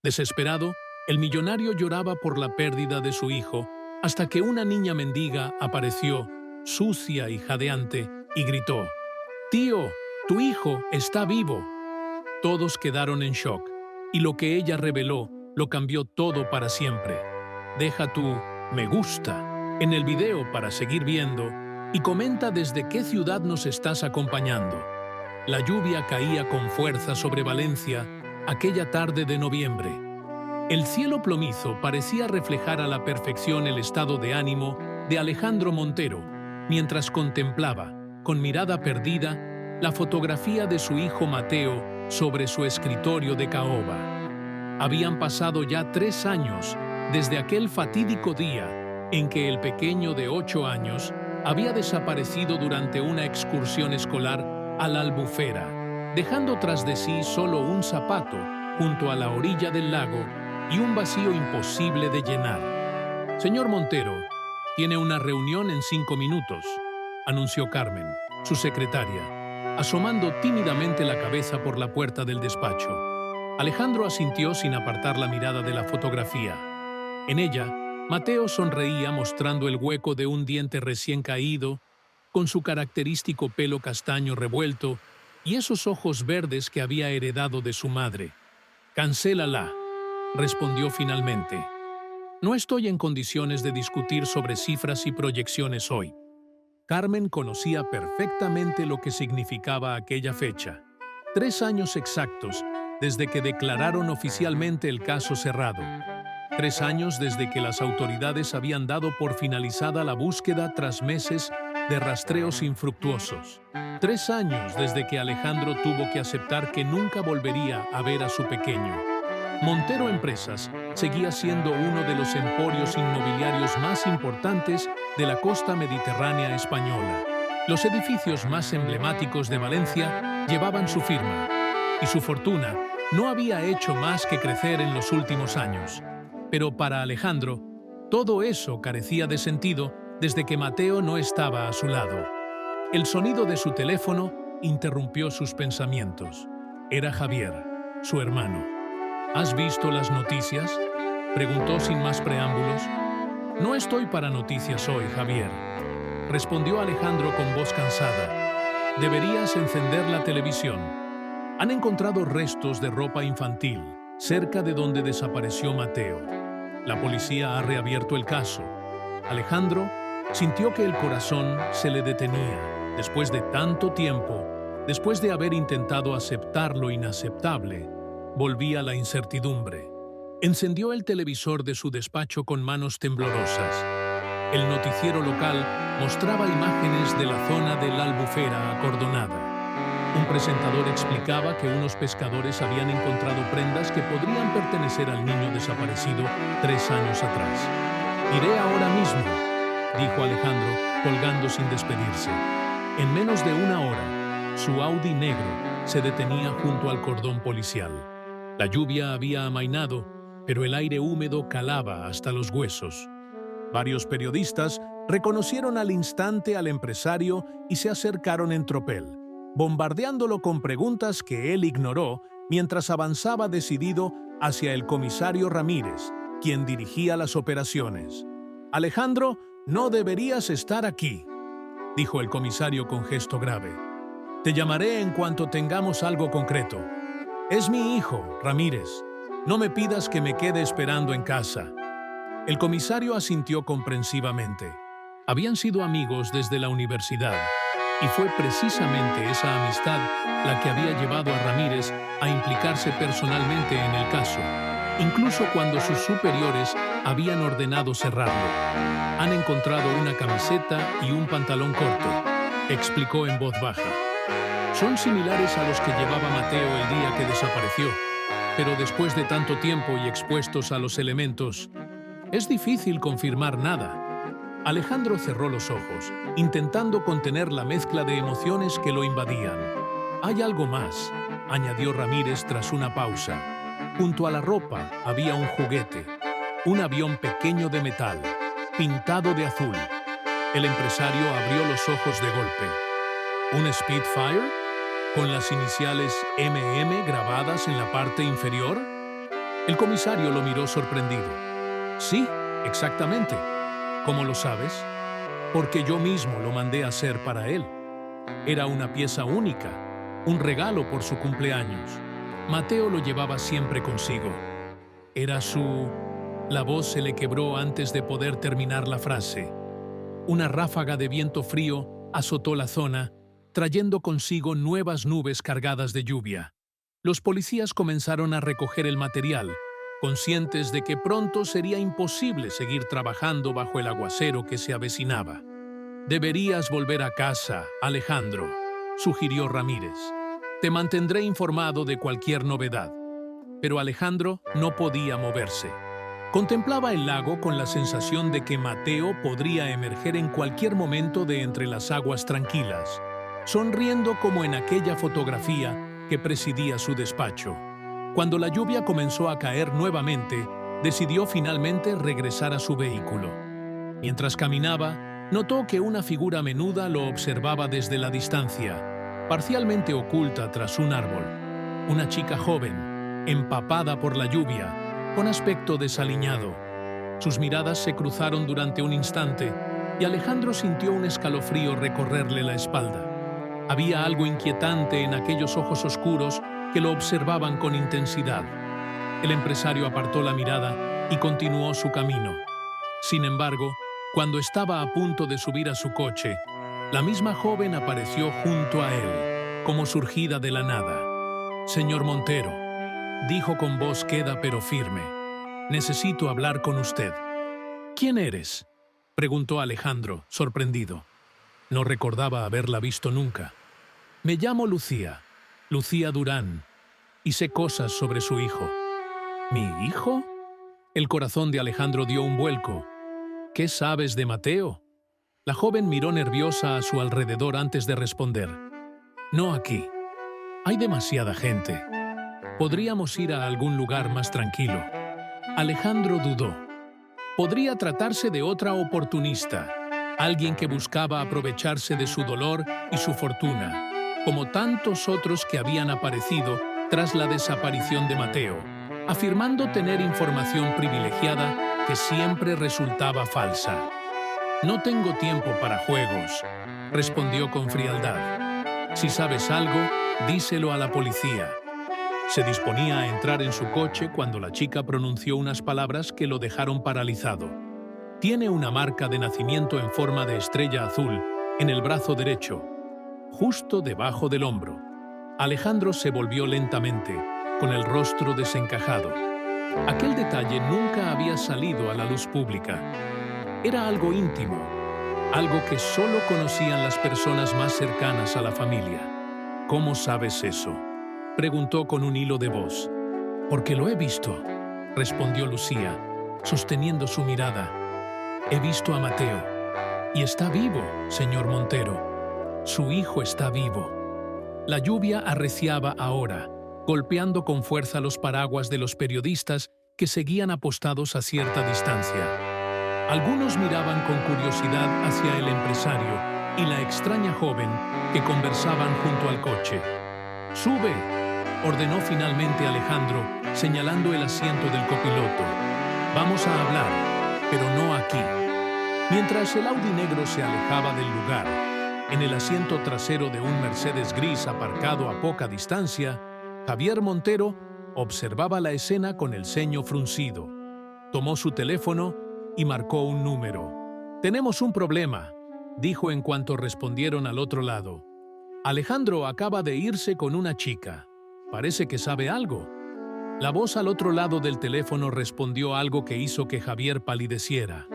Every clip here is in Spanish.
Desesperado, el millonario lloraba por la pérdida de su hijo, hasta que una niña mendiga apareció, sucia y jadeante, y gritó: «Tío, tu hijo está vivo». Todos quedaron en shock, y lo que ella reveló lo cambió todo para siempre. Deja tu me gusta en el video para seguir viendo y comenta desde qué ciudad nos estás acompañando. La lluvia caía con fuerza sobre Valencia aquella tarde de noviembre. El cielo plomizo parecía reflejar a la perfección el estado de ánimo de Alejandro Montero, mientras contemplaba, con mirada perdida, la fotografía de su hijo Mateo sobre su escritorio de caoba. Habían pasado ya 3 años desde aquel fatídico día en que el pequeño de 8 años había desaparecido durante una excursión escolar a la Albufera, dejando tras de sí solo un zapato junto a la orilla del lago y un vacío imposible de llenar. «Señor Montero, tiene una reunión en 5 minutos», anunció Carmen, su secretaria, asomando tímidamente la cabeza por la puerta del despacho. Alejandro asintió sin apartar la mirada de la fotografía. En ella, Mateo sonreía mostrando el hueco de un diente recién caído, con su característico pelo castaño revuelto y esos ojos verdes que había heredado de su madre. «Cancélala», respondió finalmente. «No estoy en condiciones de discutir sobre cifras y proyecciones hoy». Carmen conocía perfectamente lo que significaba aquella fecha. 3 años exactos desde que declararon oficialmente el caso cerrado. 3 años desde que las autoridades habían dado por finalizada la búsqueda tras meses de rastreos infructuosos. 3 años desde que Alejandro tuvo que aceptar que nunca volvería a ver a su pequeño. Montero Empresas seguía siendo uno de los emporios inmobiliarios más importantes de la costa mediterránea española. Los edificios más emblemáticos de Valencia llevaban su firma, y su fortuna no había hecho más que crecer en los últimos años. Pero para Alejandro, todo eso carecía de sentido desde que Mateo no estaba a su lado. El sonido de su teléfono interrumpió sus pensamientos. Era Javier, su hermano. «¿Has visto las noticias?», preguntó sin más preámbulos. «No estoy para noticias hoy, Javier», respondió Alejandro con voz cansada. «Deberías encender la televisión. Han encontrado restos de ropa infantil cerca de donde desapareció Mateo. La policía ha reabierto el caso». Alejandro sintió que el corazón se le detenía. Después de tanto tiempo, después de haber intentado aceptar lo inaceptable, volvía la incertidumbre. Encendió el televisor de su despacho con manos temblorosas. El noticiero local mostraba imágenes de la zona de la Albufera acordonada. Un presentador explicaba que unos pescadores habían encontrado prendas que podrían pertenecer al niño desaparecido 3 años atrás. «Iré ahora mismo», dijo Alejandro, colgando sin despedirse. En menos de 1 hora, su Audi negro se detenía junto al cordón policial. La lluvia había amainado, pero el aire húmedo calaba hasta los huesos. Varios periodistas reconocieron al instante al empresario y se acercaron en tropel, bombardeándolo con preguntas que él ignoró mientras avanzaba decidido hacia el comisario Ramírez, quien dirigía las operaciones. «Alejandro, no deberías estar aquí», dijo el comisario con gesto grave. «Te llamaré en cuanto tengamos algo concreto. Es mi hijo, Ramírez. No me pidas que me quede esperando en casa». El comisario asintió comprensivamente. Habían sido amigos desde la universidad, y fue precisamente esa amistad la que había llevado a Ramírez a implicarse personalmente en el caso, incluso cuando sus superiores habían ordenado cerrarlo. «Han encontrado una camiseta y un pantalón corto», explicó en voz baja. «Son similares a los que llevaba Mateo el día que desapareció, pero después de tanto tiempo y expuestos a los elementos, es difícil confirmar nada». Alejandro cerró los ojos, intentando contener la mezcla de emociones que lo invadían. «Hay algo más», añadió Ramírez tras una pausa. Junto a la ropa había un juguete, un avión pequeño de metal, pintado de azul. El empresario abrió los ojos de golpe. ¿Un Spitfire? ¿Con las iniciales MM grabadas en la parte inferior? El comisario lo miró sorprendido. Sí, exactamente. ¿Cómo lo sabes? Porque yo mismo lo mandé a hacer para él. Era una pieza única, un regalo por su cumpleaños. Mateo lo llevaba siempre consigo. Era su... La voz se le quebró antes de poder terminar la frase. Una ráfaga de viento frío azotó la zona, trayendo consigo nuevas nubes cargadas de lluvia. Los policías comenzaron a recoger el material, conscientes de que pronto sería imposible seguir trabajando bajo el aguacero que se avecinaba. «Deberías volver a casa, Alejandro», sugirió Ramírez. «Te mantendré informado de cualquier novedad». Pero Alejandro no podía moverse. Contemplaba el lago con la sensación de que Mateo podría emerger en cualquier momento de entre las aguas tranquilas, sonriendo como en aquella fotografía que presidía su despacho. Cuando la lluvia comenzó a caer nuevamente, decidió finalmente regresar a su vehículo. Mientras caminaba, notó que una figura menuda lo observaba desde la distancia, parcialmente oculta tras un árbol. Una chica joven, empapada por la lluvia, con aspecto desaliñado. Sus miradas se cruzaron durante un instante y Alejandro sintió un escalofrío recorrerle la espalda. Había algo inquietante en aquellos ojos oscuros que lo observaban con intensidad. El empresario apartó la mirada y continuó su camino. Sin embargo, cuando estaba a punto de subir a su coche, la misma joven apareció junto a él, como surgida de la nada. «Señor Montero», dijo con voz queda pero firme, «necesito hablar con usted». «¿Quién eres?», preguntó Alejandro, sorprendido. No recordaba haberla visto nunca. «Me llamo Lucía, Lucía Durán, y sé cosas sobre su hijo». «¿Mi hijo?». El corazón de Alejandro dio un vuelco. «¿Qué sabes de Mateo?». La joven miró nerviosa a su alrededor antes de responder. «No aquí. Hay demasiada gente. Podríamos ir a algún lugar más tranquilo». Alejandro dudó. Podría tratarse de otra oportunista, alguien que buscaba aprovecharse de su dolor y su fortuna, como tantos otros que habían aparecido tras la desaparición de Mateo, afirmando tener información privilegiada que siempre resultaba falsa. «No tengo tiempo para juegos», respondió con frialdad. «Si sabes algo, díselo a la policía». Se disponía a entrar en su coche cuando la chica pronunció unas palabras que lo dejaron paralizado. «Tiene una marca de nacimiento en forma de estrella azul en el brazo derecho, justo debajo del hombro». Alejandro se volvió lentamente, con el rostro desencajado. Aquel detalle nunca había salido a la luz pública. Era algo íntimo, algo que solo conocían las personas más cercanas a la familia. «¿Cómo sabes eso?», preguntó con un hilo de voz. «Porque lo he visto», respondió Lucía, sosteniendo su mirada. «He visto a Mateo. Y está vivo, señor Montero. Su hijo está vivo». La lluvia arreciaba ahora, golpeando con fuerza los paraguas de los periodistas que seguían apostados a cierta distancia. Algunos miraban con curiosidad hacia el empresario y la extraña joven que conversaban junto al coche. «Sube», ordenó finalmente Alejandro, señalando el asiento del copiloto. «Vamos a hablar, pero no aquí». Mientras el Audi negro se alejaba del lugar, en el asiento trasero de un Mercedes gris aparcado a poca distancia, Javier Montero observaba la escena con el ceño fruncido. Tomó su teléfono y marcó un número. «Tenemos un problema», dijo en cuanto respondieron al otro lado. «Alejandro acaba de irse con una chica. Parece que sabe algo». La voz al otro lado del teléfono respondió algo que hizo que Javier palideciera.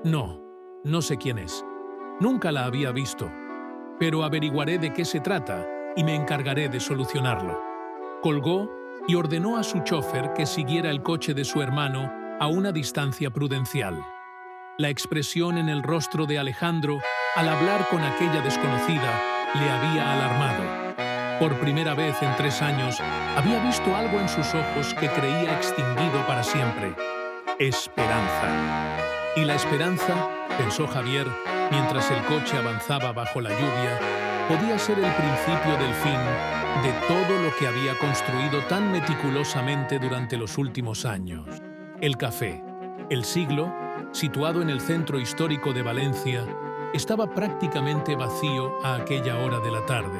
No sé quién es. Nunca la había visto. Pero averiguaré de qué se trata y me encargaré de solucionarlo». Colgó y ordenó a su chofer que siguiera el coche de su hermano a una distancia prudencial. La expresión en el rostro de Alejandro al hablar con aquella desconocida le había alarmado. Por primera vez en 3 años había visto algo en sus ojos que creía extinguido para siempre. Esperanza. Y la esperanza, pensó Javier, mientras el coche avanzaba bajo la lluvia, podía ser el principio del fin de todo lo que había construido tan meticulosamente durante los últimos años. El café, el Siglo, situado en el centro histórico de Valencia, estaba prácticamente vacío a aquella hora de la tarde.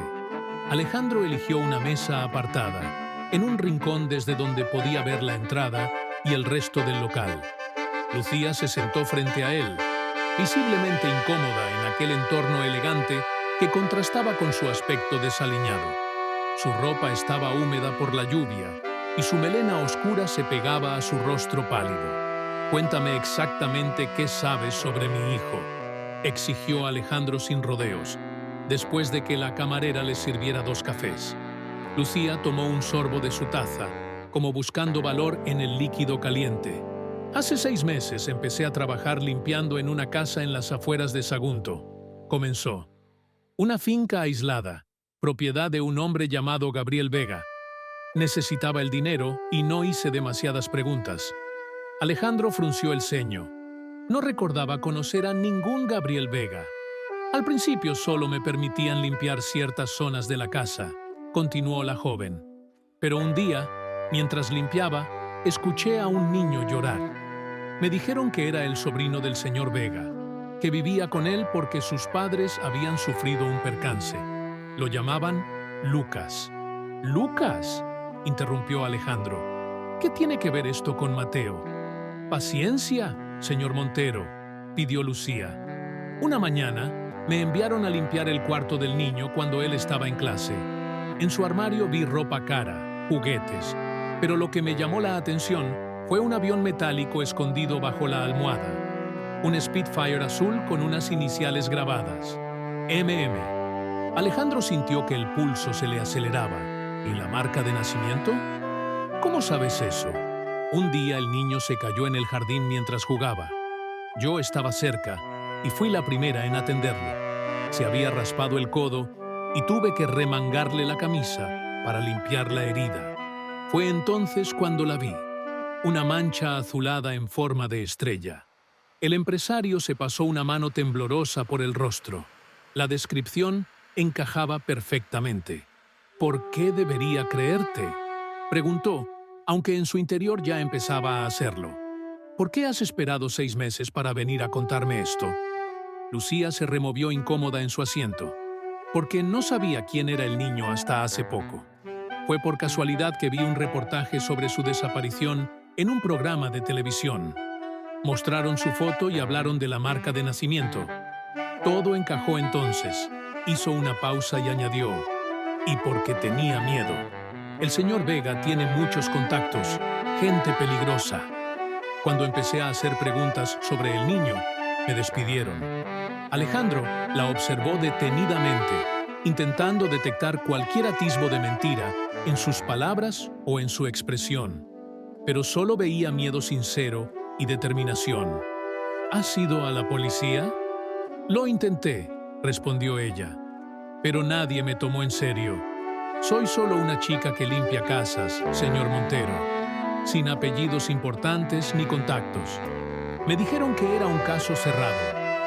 Alejandro eligió una mesa apartada, en un rincón desde donde podía ver la entrada y el resto del local. Lucía se sentó frente a él, visiblemente incómoda en aquel entorno elegante que contrastaba con su aspecto desaliñado. Su ropa estaba húmeda por la lluvia y su melena oscura se pegaba a su rostro pálido. «Cuéntame exactamente qué sabes sobre mi hijo», exigió Alejandro sin rodeos, después de que la camarera le sirviera 2 cafés. Lucía tomó un sorbo de su taza, como buscando valor en el líquido caliente. «Hace 6 meses empecé a trabajar limpiando en una casa en las afueras de Sagunto», comenzó. «Una finca aislada, propiedad de un hombre llamado Gabriel Vega. Necesitaba el dinero y no hice demasiadas preguntas». Alejandro frunció el ceño. No recordaba conocer a ningún Gabriel Vega. «Al principio solo me permitían limpiar ciertas zonas de la casa», continuó la joven. «Pero un día, mientras limpiaba, escuché a un niño llorar. Me dijeron que era el sobrino del señor Vega, que vivía con él porque sus padres habían sufrido un percance. Lo llamaban Lucas». «¿Lucas?», interrumpió Alejandro. «¿Qué tiene que ver esto con Mateo?». «Paciencia, señor Montero», pidió Lucía. «Una mañana me enviaron a limpiar el cuarto del niño cuando él estaba en clase. En su armario vi ropa cara, juguetes, pero lo que me llamó la atención fue un avión metálico escondido bajo la almohada. Un Spitfire azul con unas iniciales grabadas. MM. Alejandro sintió que el pulso se le aceleraba. ¿Y la marca de nacimiento? ¿Cómo sabes eso? Un día el niño se cayó en el jardín mientras jugaba. Yo estaba cerca y fui la primera en atenderlo. Se había raspado el codo y tuve que remangarle la camisa para limpiar la herida. Fue entonces cuando la vi, una mancha azulada en forma de estrella. El empresario se pasó una mano temblorosa por el rostro. La descripción encajaba perfectamente. «¿Por qué debería creerte?», preguntó, aunque en su interior ya empezaba a hacerlo. «¿Por qué has esperado 6 meses para venir a contarme esto?». Lucía se removió incómoda en su asiento, porque no sabía quién era el niño hasta hace poco. Fue por casualidad que vi un reportaje sobre su desaparición en un programa de televisión. Mostraron su foto y hablaron de la marca de nacimiento. Todo encajó entonces. Hizo una pausa y añadió, «Y porque tenía miedo. El señor Vega tiene muchos contactos, gente peligrosa». Cuando empecé a hacer preguntas sobre el niño, me despidieron. Alejandro la observó detenidamente, intentando detectar cualquier atisbo de mentira en sus palabras o en su expresión, pero solo veía miedo sincero y determinación. «¿Has ido a la policía?». «Lo intenté», respondió ella, «pero nadie me tomó en serio. Soy solo una chica que limpia casas, señor Montero, sin apellidos importantes ni contactos. Me dijeron que era un caso cerrado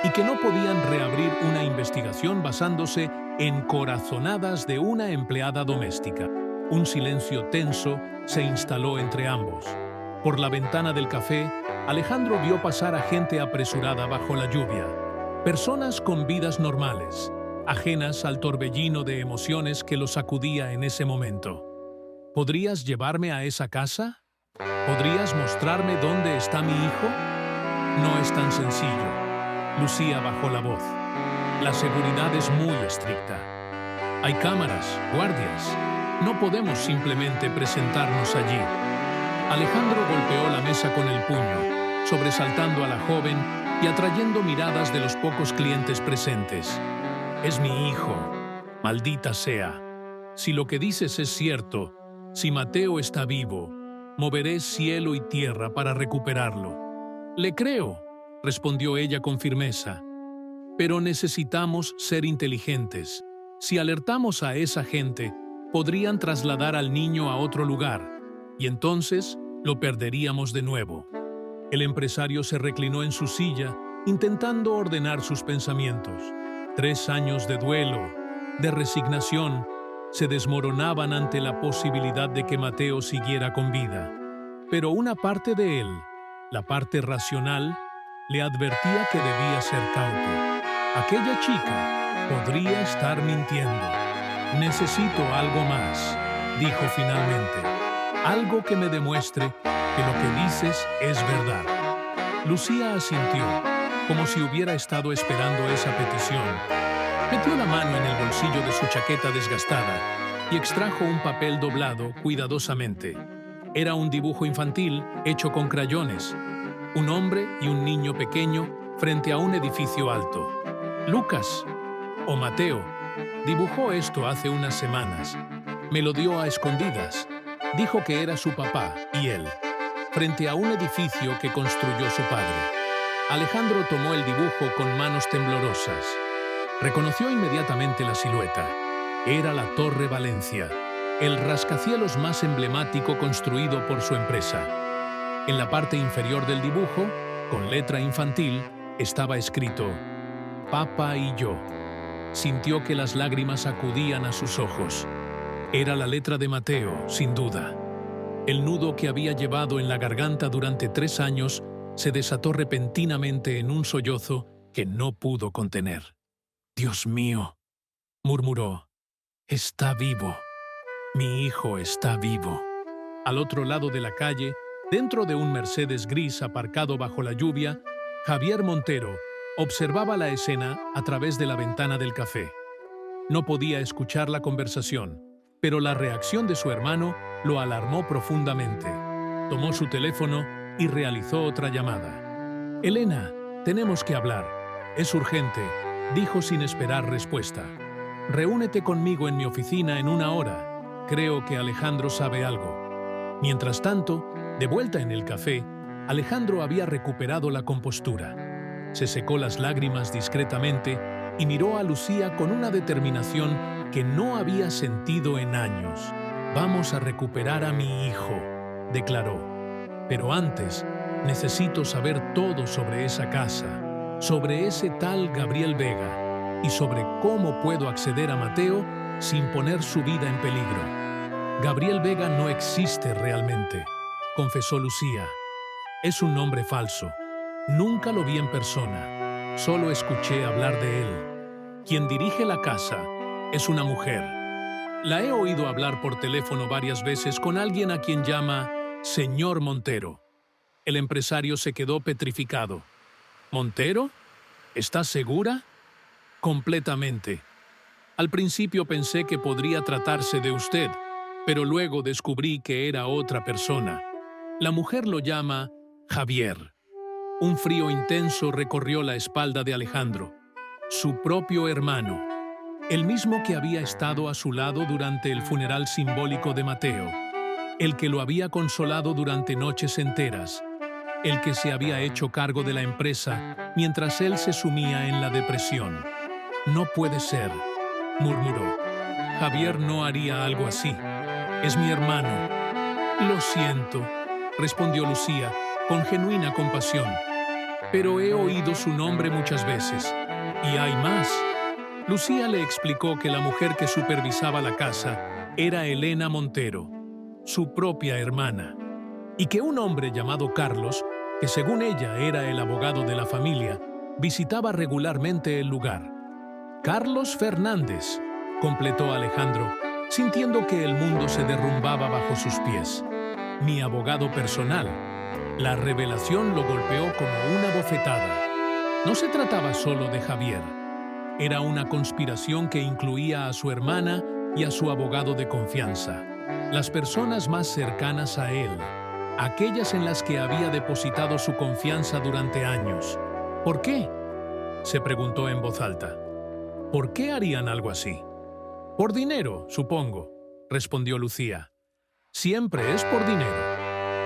y que no podían reabrir una investigación basándose en corazonadas de una empleada doméstica». Un silencio tenso se instaló entre ambos. Por la ventana del café, Alejandro vio pasar a gente apresurada bajo la lluvia. Personas con vidas normales, ajenas al torbellino de emociones que los sacudía en ese momento. «¿Podrías llevarme a esa casa? ¿Podrías mostrarme dónde está mi hijo?». «No es tan sencillo». Lucía bajó la voz. «La seguridad es muy estricta. Hay cámaras, guardias. No podemos simplemente presentarnos allí». Alejandro golpeó la mesa con el puño, sobresaltando a la joven y atrayendo miradas de los pocos clientes presentes. «Es mi hijo. Maldita sea. Si lo que dices es cierto, si Mateo está vivo, moveré cielo y tierra para recuperarlo». «Le creo», respondió ella con firmeza. «Pero necesitamos ser inteligentes. Si alertamos a esa gente, podrían trasladar al niño a otro lugar, y entonces lo perderíamos de nuevo». El empresario se reclinó en su silla, intentando ordenar sus pensamientos. 3 años de duelo, de resignación, se desmoronaban ante la posibilidad de que Mateo siguiera con vida. Pero una parte de él, la parte racional, le advertía que debía ser cauto. Aquella chica podría estar mintiendo. «Necesito algo más», dijo finalmente. «Algo que me demuestre que lo que dices es verdad». Lucía asintió, como si hubiera estado esperando esa petición. Metió la mano en el bolsillo de su chaqueta desgastada y extrajo un papel doblado cuidadosamente. Era un dibujo infantil hecho con crayones. Un hombre y un niño pequeño frente a un edificio alto. Lucas, o Mateo, dibujó esto hace unas semanas. Me lo dio a escondidas. Dijo que era su papá y él, frente a un edificio que construyó su padre. Alejandro tomó el dibujo con manos temblorosas. Reconoció inmediatamente la silueta. Era la Torre Valencia, el rascacielos más emblemático construido por su empresa. En la parte inferior del dibujo, con letra infantil, estaba escrito «Papa y yo». Sintió que las lágrimas acudían a sus ojos. Era la letra de Mateo, sin duda. El nudo que había llevado en la garganta durante 3 años se desató repentinamente en un sollozo que no pudo contener. «Dios mío», murmuró, «está vivo. Mi hijo está vivo». Al otro lado de la calle, dentro de un Mercedes gris aparcado bajo la lluvia, Javier Montero observaba la escena a través de la ventana del café. No podía escuchar la conversación, pero la reacción de su hermano lo alarmó profundamente. Tomó su teléfono y realizó otra llamada. «Elena, tenemos que hablar. Es urgente», dijo sin esperar respuesta. «Reúnete conmigo en mi oficina en 1 hora. Creo que Alejandro sabe algo». Mientras tanto, de vuelta en el café, Alejandro había recuperado la compostura. Se secó las lágrimas discretamente y miró a Lucía con una determinación que no había sentido en años. «Vamos a recuperar a mi hijo», declaró. «Pero antes, necesito saber todo sobre esa casa, sobre ese tal Gabriel Vega y sobre cómo puedo acceder a Mateo sin poner su vida en peligro». «Gabriel Vega no existe realmente», confesó Lucía. «Es un nombre falso. Nunca lo vi en persona. Solo escuché hablar de él. Quien dirige la casa es una mujer. La he oído hablar por teléfono varias veces con alguien a quien llama señor Montero». El empresario se quedó petrificado. «¿Montero? ¿Estás segura?» «Completamente. Al principio pensé que podría tratarse de usted, pero luego descubrí que era otra persona. La mujer lo llama Javier». Un frío intenso recorrió la espalda de Alejandro. Su propio hermano, el mismo que había estado a su lado durante el funeral simbólico de Mateo, el que lo había consolado durante noches enteras, el que se había hecho cargo de la empresa mientras él se sumía en la depresión. «No puede ser», murmuró. «Javier no haría algo así. Es mi hermano». «Lo siento», respondió Lucía, con genuina compasión. «Pero he oído su nombre muchas veces. Y hay más». Lucía le explicó que la mujer que supervisaba la casa era Elena Montero, su propia hermana, y que un hombre llamado Carlos, que según ella era el abogado de la familia, visitaba regularmente el lugar. «Carlos Fernández», completó Alejandro, sintiendo que el mundo se derrumbaba bajo sus pies. «Mi abogado personal». La revelación lo golpeó como una bofetada. No se trataba solo de Javier. Era una conspiración que incluía a su hermana y a su abogado de confianza, las personas más cercanas a él, aquellas en las que había depositado su confianza durante años. «¿Por qué?», se preguntó en voz alta. «¿Por qué harían algo así?» «Por dinero, supongo», respondió Lucía. «Siempre es por dinero».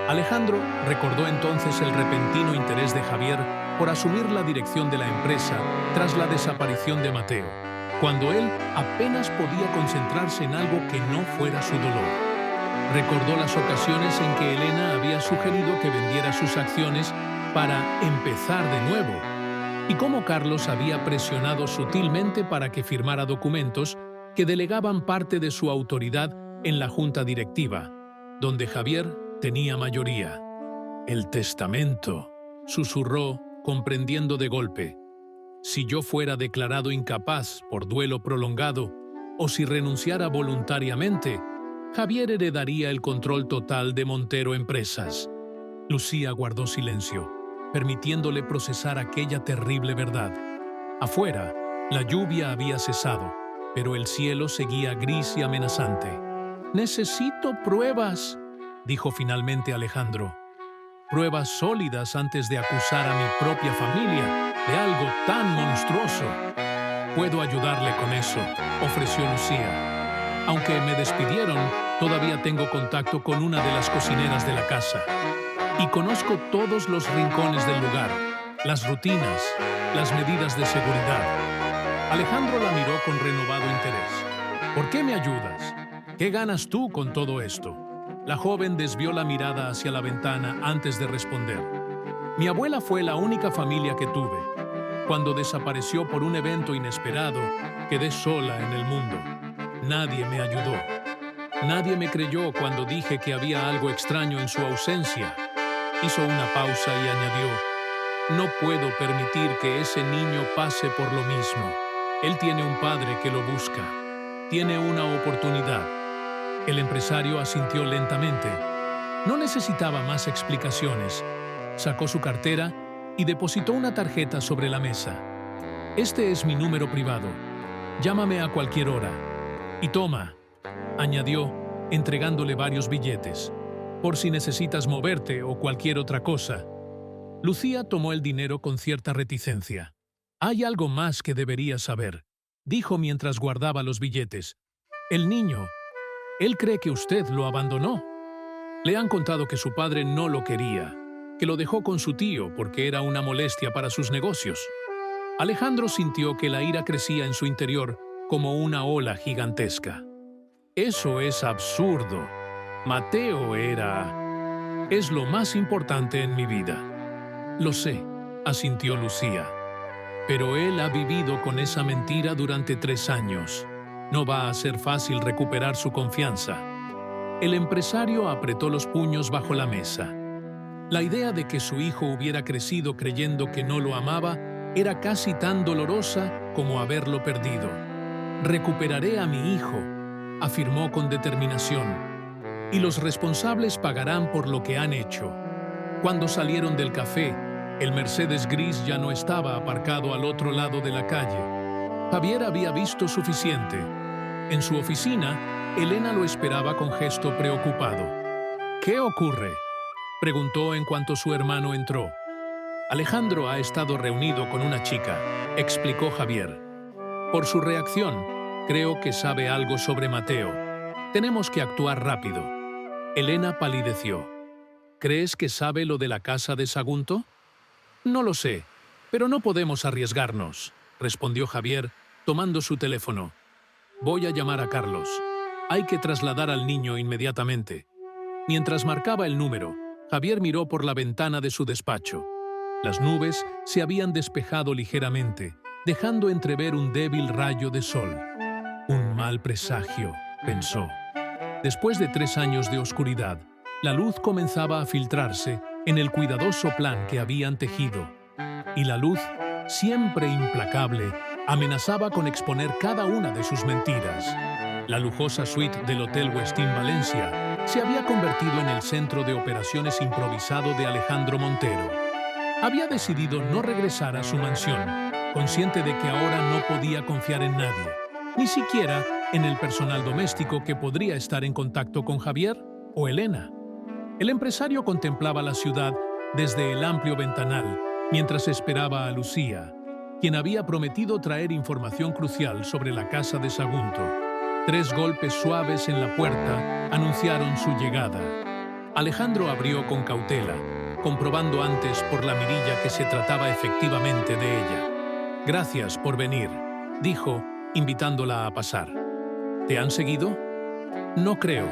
Alejandro recordó entonces el repentino interés de Javier por asumir la dirección de la empresa tras la desaparición de Mateo, cuando él apenas podía concentrarse en algo que no fuera su dolor. Recordó las ocasiones en que Elena había sugerido que vendiera sus acciones para empezar de nuevo, y cómo Carlos había presionado sutilmente para que firmara documentos que delegaban parte de su autoridad en la junta directiva, donde Javier tenía mayoría. «El testamento», susurró, comprendiendo de golpe. Si yo fuera declarado incapaz por duelo prolongado o si renunciara voluntariamente, Javier heredaría el control total de Montero Empresas. Lucía guardó silencio, permitiéndole procesar aquella terrible verdad. Afuera, la lluvia había cesado, pero el cielo seguía gris y amenazante. «Necesito pruebas», dijo finalmente Alejandro. «Pruebas sólidas antes de acusar a mi propia familia de algo tan monstruoso». «Puedo ayudarle con eso», ofreció Lucía. «Aunque me despidieron, todavía tengo contacto con una de las cocineras de la casa. Y conozco todos los rincones del lugar, las rutinas, las medidas de seguridad». Alejandro la miró con renovado interés. «¿Por qué me ayudas? ¿Qué ganas tú con todo esto?». La joven desvió la mirada hacia la ventana antes de responder. «Mi abuela fue la única familia que tuve. Cuando desapareció por un evento inesperado, quedé sola en el mundo. Nadie me ayudó. Nadie me creyó cuando dije que había algo extraño en su ausencia». Hizo una pausa y añadió: «No puedo permitir que ese niño pase por lo mismo. Él tiene un padre que lo busca. Tiene una oportunidad». El empresario asintió lentamente. No necesitaba más explicaciones. Sacó su cartera y depositó una tarjeta sobre la mesa. «Este es mi número privado. Llámame a cualquier hora. Y toma», añadió, entregándole varios billetes, «por si necesitas moverte o cualquier otra cosa». Lucía tomó el dinero con cierta reticencia. «Hay algo más que deberías saber», dijo mientras guardaba los billetes. «El niño, él cree que usted lo abandonó. Le han contado que su padre no lo quería, que lo dejó con su tío porque era una molestia para sus negocios». Alejandro sintió que la ira crecía en su interior como una ola gigantesca. «Eso es absurdo. Mateo es lo más importante en mi vida». «Lo sé», asintió Lucía. «Pero él ha vivido con esa mentira durante 3 años. No va a ser fácil recuperar su confianza». El empresario apretó los puños bajo la mesa. La idea de que su hijo hubiera crecido creyendo que no lo amaba era casi tan dolorosa como haberlo perdido. «Recuperaré a mi hijo», afirmó con determinación, «y los responsables pagarán por lo que han hecho». Cuando salieron del café, el Mercedes gris ya no estaba aparcado al otro lado de la calle. Javier había visto suficiente. En su oficina, Elena lo esperaba con gesto preocupado. «¿Qué ocurre?», preguntó en cuanto su hermano entró. «Alejandro ha estado reunido con una chica», explicó Javier. «Por su reacción, creo que sabe algo sobre Mateo. Tenemos que actuar rápido». Elena palideció. «¿Crees que sabe lo de la casa de Sagunto?». «No lo sé, pero no podemos arriesgarnos», respondió Javier, tomando su teléfono. «Voy a llamar a Carlos. Hay que trasladar al niño inmediatamente». Mientras marcaba el número, Javier miró por la ventana de su despacho. Las nubes se habían despejado ligeramente, dejando entrever un débil rayo de sol. «Un mal presagio», pensó. Después de 3 años de oscuridad, la luz comenzaba a filtrarse en el cuidadoso plan que habían tejido. Y la luz, siempre implacable, amenazaba con exponer cada una de sus mentiras. La lujosa suite del Hotel Westin Valencia se había convertido en el centro de operaciones improvisado de Alejandro Montero. Había decidido no regresar a su mansión, consciente de que ahora no podía confiar en nadie, ni siquiera en el personal doméstico que podría estar en contacto con Javier o Elena. El empresario contemplaba la ciudad desde el amplio ventanal mientras esperaba a Lucía, quien había prometido traer información crucial sobre la casa de Sagunto. 3 golpes suaves en la puerta anunciaron su llegada. Alejandro abrió con cautela, comprobando antes por la mirilla que se trataba efectivamente de ella. «Gracias por venir», dijo, invitándola a pasar. «¿Te han seguido?». «No creo»,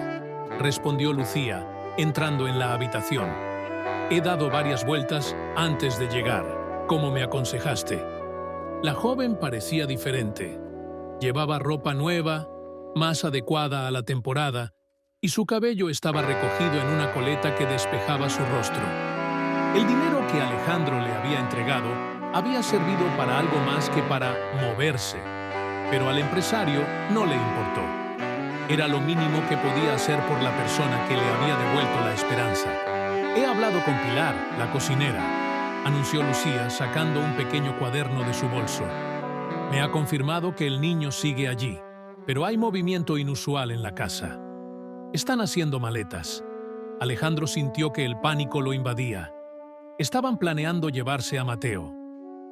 respondió Lucía, entrando en la habitación. «He dado varias vueltas antes de llegar, como me aconsejaste». La joven parecía diferente. Llevaba ropa nueva más adecuada a la temporada, y su cabello estaba recogido en una coleta que despejaba su rostro. El dinero que Alejandro le había entregado había servido para algo más que para moverse, pero al empresario no le importó. Era lo mínimo que podía hacer por la persona que le había devuelto la esperanza. «He hablado con Pilar, la cocinera», anunció Lucía sacando un pequeño cuaderno de su bolso. «Me ha confirmado que el niño sigue allí, pero hay movimiento inusual en la casa. Están haciendo maletas». Alejandro sintió que el pánico lo invadía. Estaban planeando llevarse a Mateo.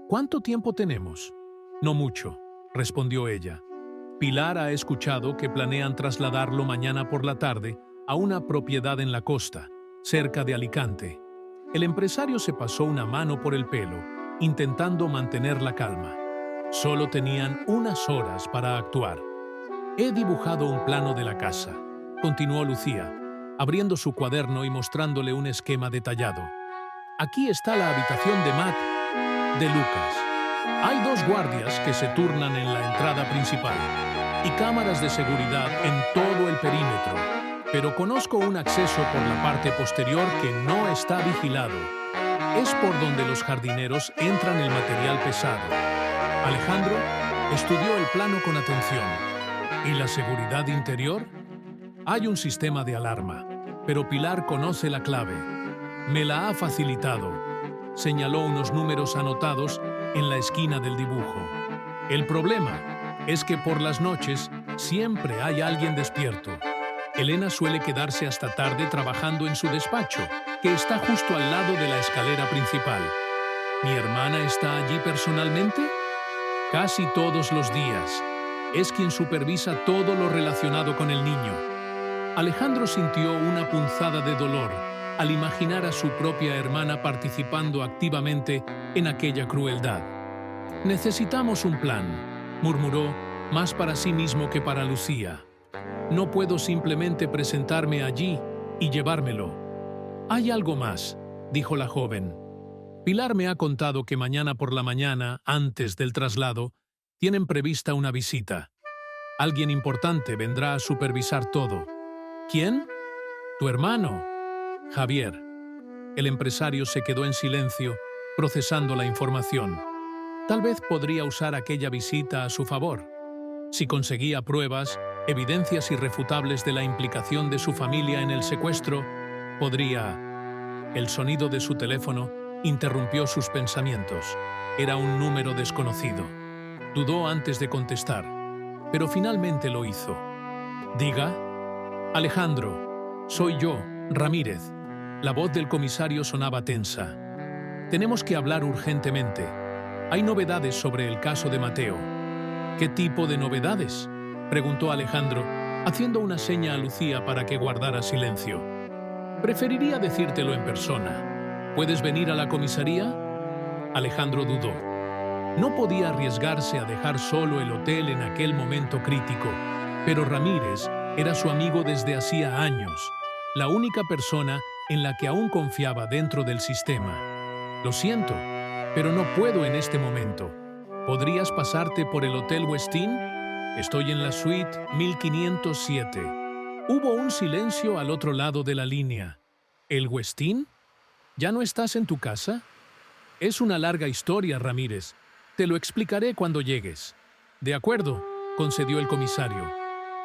«¿Cuánto tiempo tenemos?» «No mucho», respondió ella. «Pilar ha escuchado que planean trasladarlo mañana por la tarde a una propiedad en la costa, cerca de Alicante». El empresario se pasó una mano por el pelo, intentando mantener la calma. Solo tenían unas horas para actuar. «He dibujado un plano de la casa», continuó Lucía, abriendo su cuaderno y mostrándole un esquema detallado. «Aquí está la habitación de Matt, de Lucas. Hay 2 guardias que se turnan en la entrada principal y cámaras de seguridad en todo el perímetro, pero conozco un acceso por la parte posterior que no está vigilado. Es por donde los jardineros entran el material pesado». Alejandro estudió el plano con atención. ¿Y la seguridad interior? «Hay un sistema de alarma, pero Pilar conoce la clave. Me la ha facilitado», señaló unos números anotados en la esquina del dibujo. «El problema es que por las noches siempre hay alguien despierto. Elena suele quedarse hasta tarde trabajando en su despacho, que está justo al lado de la escalera principal. ¿Mi hermana está allí personalmente?» «Casi todos los días. Es quien supervisa todo lo relacionado con el niño». Alejandro sintió una punzada de dolor al imaginar a su propia hermana participando activamente en aquella crueldad. «Necesitamos un plan», murmuró, más para sí mismo que para Lucía. «No puedo simplemente presentarme allí y llevármelo». «Hay algo más», dijo la joven. «Pilar me ha contado que mañana por la mañana, antes del traslado, tienen prevista una visita. Alguien importante vendrá a supervisar todo». «¿Quién?» «Tu hermano, Javier». El empresario se quedó en silencio, procesando la información. Tal vez podría usar aquella visita a su favor. Si conseguía pruebas, evidencias irrefutables de la implicación de su familia en el secuestro, podría... El sonido de su teléfono interrumpió sus pensamientos. Era un número desconocido. Dudó antes de contestar, pero finalmente lo hizo. «Diga». «Alejandro, soy yo, Ramírez». La voz del comisario sonaba tensa. «Tenemos que hablar urgentemente. Hay novedades sobre el caso de Mateo». «¿Qué tipo de novedades?», preguntó Alejandro, haciendo una seña a Lucía para que guardara silencio. «Preferiría decírtelo en persona. ¿Puedes venir a la comisaría?». Alejandro dudó. No podía arriesgarse a dejar solo el hotel en aquel momento crítico, pero Ramírez era su amigo desde hacía años, la única persona en la que aún confiaba dentro del sistema. «Lo siento, pero no puedo en este momento. ¿Podrías pasarte por el Hotel Westin? Estoy en la suite 1507. Hubo un silencio al otro lado de la línea. «¿El Westin? ¿Ya no estás en tu casa?». «Es una larga historia, Ramírez. Te lo explicaré cuando llegues». «De acuerdo», concedió el comisario.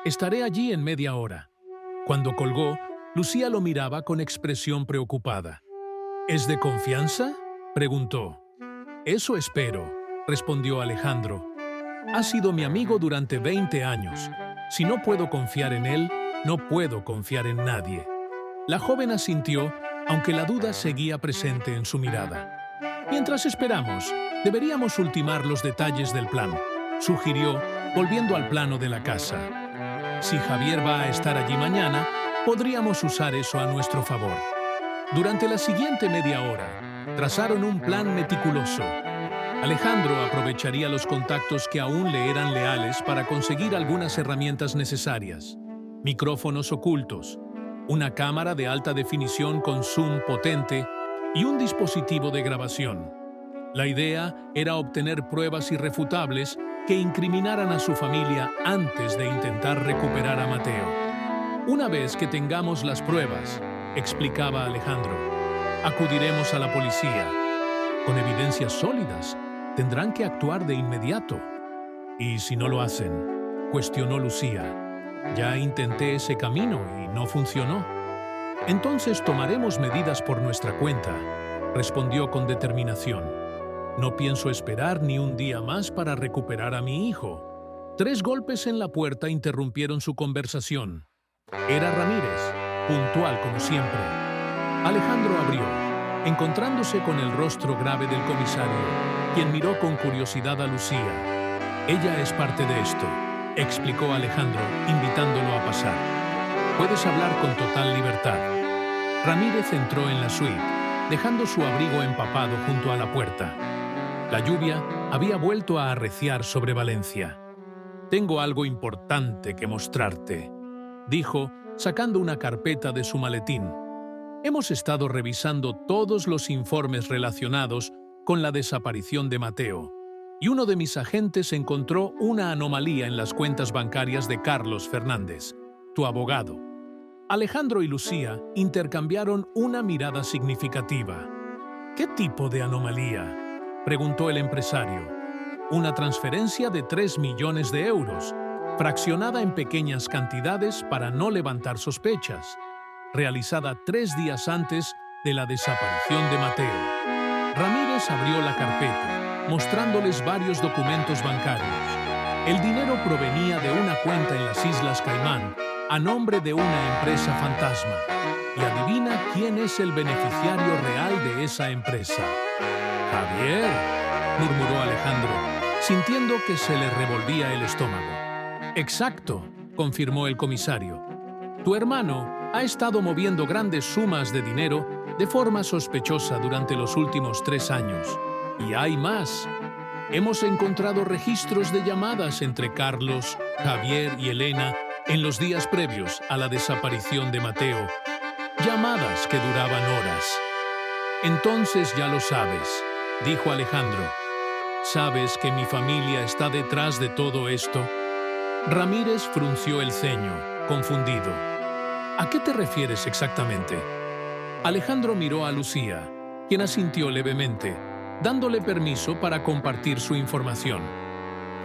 «Estaré allí en media hora». Cuando colgó, Lucía lo miraba con expresión preocupada. «¿Es de confianza?», preguntó. «Eso espero», respondió Alejandro. «Ha sido mi amigo durante 20 años. Si no puedo confiar en él, no puedo confiar en nadie». La joven asintió, aunque la duda seguía presente en su mirada. «Mientras esperamos, deberíamos ultimar los detalles del plan», sugirió, volviendo al plano de la casa. «Si Javier va a estar allí mañana, podríamos usar eso a nuestro favor». Durante la siguiente media hora, trazaron un plan meticuloso. Alejandro aprovecharía los contactos que aún le eran leales para conseguir algunas herramientas necesarias. Micrófonos ocultos, una cámara de alta definición con zoom potente y un dispositivo de grabación. La idea era obtener pruebas irrefutables que incriminaran a su familia antes de intentar recuperar a Mateo. Una vez que tengamos las pruebas, explicaba Alejandro, acudiremos a la policía. Con evidencias sólidas, tendrán que actuar de inmediato. ¿Y si no lo hacen?, cuestionó Lucía. Ya intenté ese camino y no funcionó. Entonces tomaremos medidas por nuestra cuenta, respondió con determinación. No pienso esperar ni un día más para recuperar a mi hijo. 3 golpes en la puerta interrumpieron su conversación. Era Ramírez, puntual como siempre. Alejandro abrió, encontrándose con el rostro grave del comisario, quien miró con curiosidad a Lucía. Ella es parte de esto, explicó Alejandro, invitándolo a pasar. Puedes hablar con total libertad. Ramírez entró en la suite, dejando su abrigo empapado junto a la puerta. La lluvia había vuelto a arreciar sobre Valencia. Tengo algo importante que mostrarte, dijo, sacando una carpeta de su maletín. Hemos estado revisando todos los informes relacionados con la desaparición de Mateo, y uno de mis agentes encontró una anomalía en las cuentas bancarias de Carlos Fernández, tu abogado. Alejandro y Lucía intercambiaron una mirada significativa. ¿Qué tipo de anomalía?, preguntó el empresario. Una transferencia de 3 millones de euros, fraccionada en pequeñas cantidades para no levantar sospechas, realizada 3 días antes de la desaparición de Mateo. Ramírez abrió la carpeta, mostrándoles varios documentos bancarios. El dinero provenía de una cuenta en las Islas Caimán, a nombre de una empresa fantasma. Y adivina quién es el beneficiario real de esa empresa. Javier, murmuró Alejandro, sintiendo que se le revolvía el estómago. Exacto, confirmó el comisario. Tu hermano ha estado moviendo grandes sumas de dinero de forma sospechosa durante los últimos 3 años. Y hay más. Hemos encontrado registros de llamadas entre Carlos, Javier y Elena en los días previos a la desaparición de Mateo. Llamadas que duraban horas. Entonces ya lo sabes, dijo Alejandro. ¿Sabes que mi familia está detrás de todo esto? Ramírez frunció el ceño, confundido. ¿A qué te refieres exactamente? Alejandro miró a Lucía, quien asintió levemente, dándole permiso para compartir su información.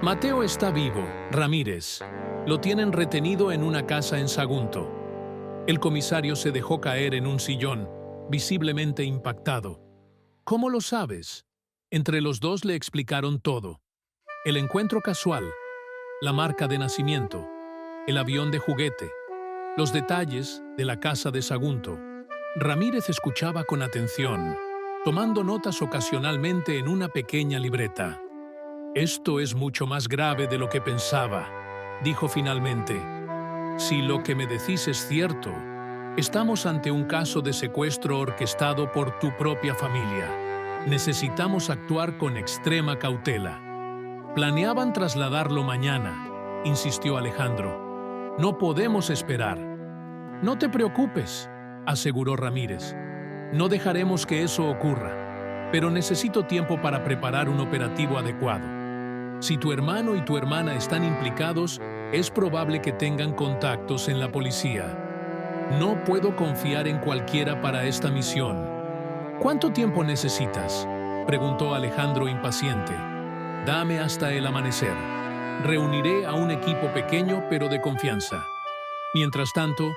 Mateo está vivo, Ramírez. Lo tienen retenido en una casa en Sagunto. El comisario se dejó caer en un sillón, visiblemente impactado. ¿Cómo lo sabes? Entre los dos le explicaron todo. El encuentro casual, la marca de nacimiento, el avión de juguete, los detalles de la casa de Sagunto. Ramírez escuchaba con atención, tomando notas ocasionalmente en una pequeña libreta. Esto es mucho más grave de lo que pensaba, dijo finalmente. Si lo que me decís es cierto, estamos ante un caso de secuestro orquestado por tu propia familia. Necesitamos actuar con extrema cautela. Planeaban trasladarlo mañana, insistió Alejandro. No podemos esperar. No te preocupes, aseguró Ramírez. No dejaremos que eso ocurra, pero necesito tiempo para preparar un operativo adecuado. Si tu hermano y tu hermana están implicados, es probable que tengan contactos en la policía. No puedo confiar en cualquiera para esta misión. ¿Cuánto tiempo necesitas?, preguntó Alejandro impaciente. Dame hasta el amanecer. Reuniré a un equipo pequeño pero de confianza. Mientras tanto,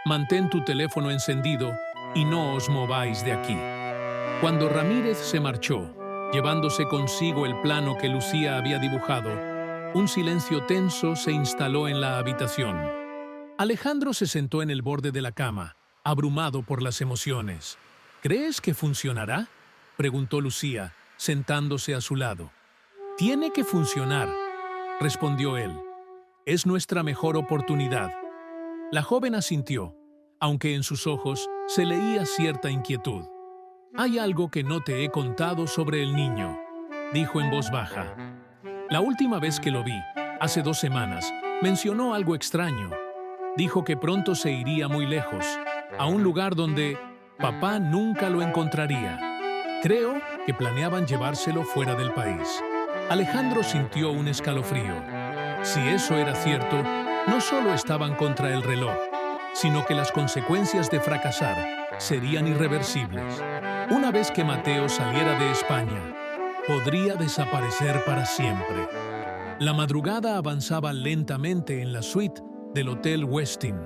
mantén tu teléfono encendido y no os mováis de aquí. Cuando Ramírez se marchó, llevándose consigo el plano que Lucía había dibujado, un silencio tenso se instaló en la habitación. Alejandro se sentó en el borde de la cama, abrumado por las emociones. ¿Crees que funcionará?, preguntó Lucía, sentándose a su lado. Tiene que funcionar, respondió él. Es nuestra mejor oportunidad. La joven asintió, aunque en sus ojos se leía cierta inquietud. Hay algo que no te he contado sobre el niño, dijo en voz baja. La última vez que lo vi, hace 2 semanas, mencionó algo extraño. Dijo que pronto se iría muy lejos, a un lugar donde papá nunca lo encontraría. Creo que planeaban llevárselo fuera del país. Alejandro sintió un escalofrío. Si eso era cierto, no solo estaban contra el reloj, sino que las consecuencias de fracasar serían irreversibles. Una vez que Mateo saliera de España, podría desaparecer para siempre. La madrugada avanzaba lentamente en la suite del Hotel Westin.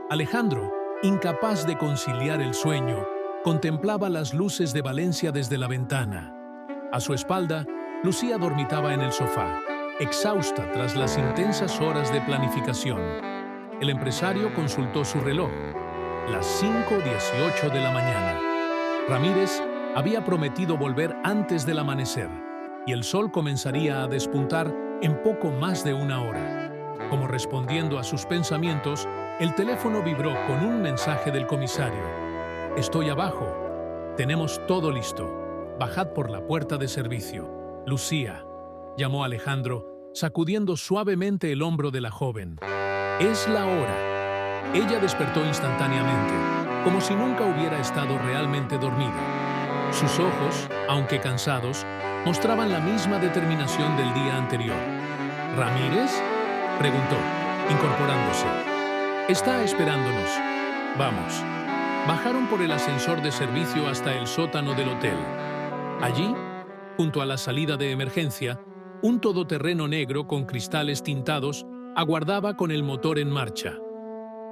Alejandro, incapaz de conciliar el sueño, contemplaba las luces de Valencia desde la ventana. A su espalda, Lucía dormitaba en el sofá, exhausta tras las intensas horas de planificación. El empresario consultó su reloj. Las 5:18 de la mañana. Ramírez había prometido volver antes del amanecer, y el sol comenzaría a despuntar en poco más de una hora. Como respondiendo a sus pensamientos, el teléfono vibró con un mensaje del comisario. «Estoy abajo. Tenemos todo listo. Bajad por la puerta de servicio. Lucía», llamó Alejandro, sacudiendo suavemente el hombro de la joven. «Es la hora». Ella despertó instantáneamente, como si nunca hubiera estado realmente dormida. Sus ojos, aunque cansados, mostraban la misma determinación del día anterior. «¿Ramírez?», preguntó, incorporándose. «Está esperándonos. Vamos». Bajaron por el ascensor de servicio hasta el sótano del hotel. Allí, junto a la salida de emergencia, un todoterreno negro con cristales tintados aguardaba con el motor en marcha.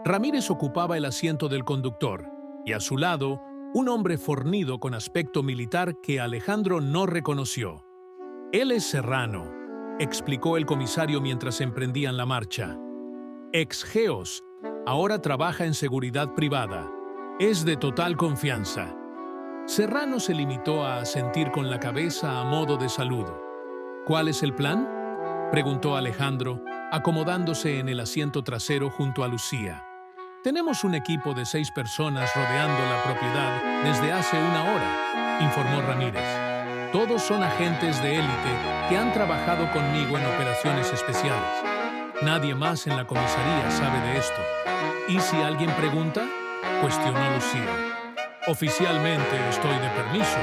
Ramírez ocupaba el asiento del conductor, y a su lado, un hombre fornido con aspecto militar que Alejandro no reconoció. «Él es Serrano», explicó el comisario mientras emprendían la marcha. «Ex-Geos, ahora trabaja en seguridad privada. Es de total confianza». Serrano se limitó a asentir con la cabeza a modo de saludo. «¿Cuál es el plan?», preguntó Alejandro, acomodándose en el asiento trasero junto a Lucía. «Tenemos un equipo de 6 personas rodeando la propiedad desde hace una hora», informó Ramírez. «Todos son agentes de élite que han trabajado conmigo en operaciones especiales. Nadie más en la comisaría sabe de esto». «¿Y si alguien pregunta?», cuestionó Lucía. «Oficialmente estoy de permiso»,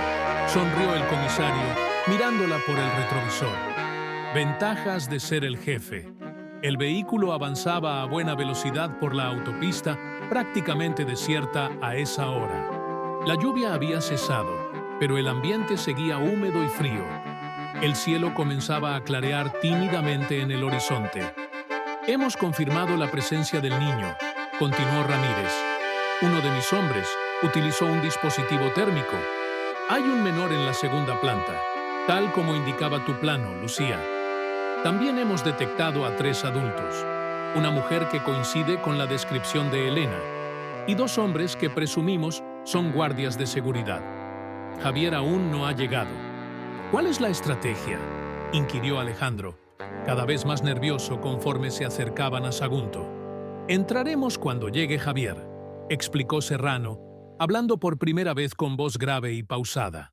sonrió el comisario, mirándola por el retrovisor. Ventajas de ser el jefe. El vehículo avanzaba a buena velocidad por la autopista, prácticamente desierta a esa hora. La lluvia había cesado, pero el ambiente seguía húmedo y frío. El cielo comenzaba a clarear tímidamente en el horizonte. «Hemos confirmado la presencia del niño», continuó Ramírez. «Uno de mis hombres utilizó un dispositivo térmico. Hay un menor en la segunda planta, tal como indicaba tu plano, Lucía. También hemos detectado a 3 adultos, una mujer que coincide con la descripción de Elena, y 2 hombres que presumimos son guardias de seguridad. Javier aún no ha llegado». «¿Cuál es la estrategia?», inquirió Alejandro, cada vez más nervioso conforme se acercaban a Sagunto. «Entraremos cuando llegue Javier», explicó Serrano, hablando por primera vez con voz grave y pausada.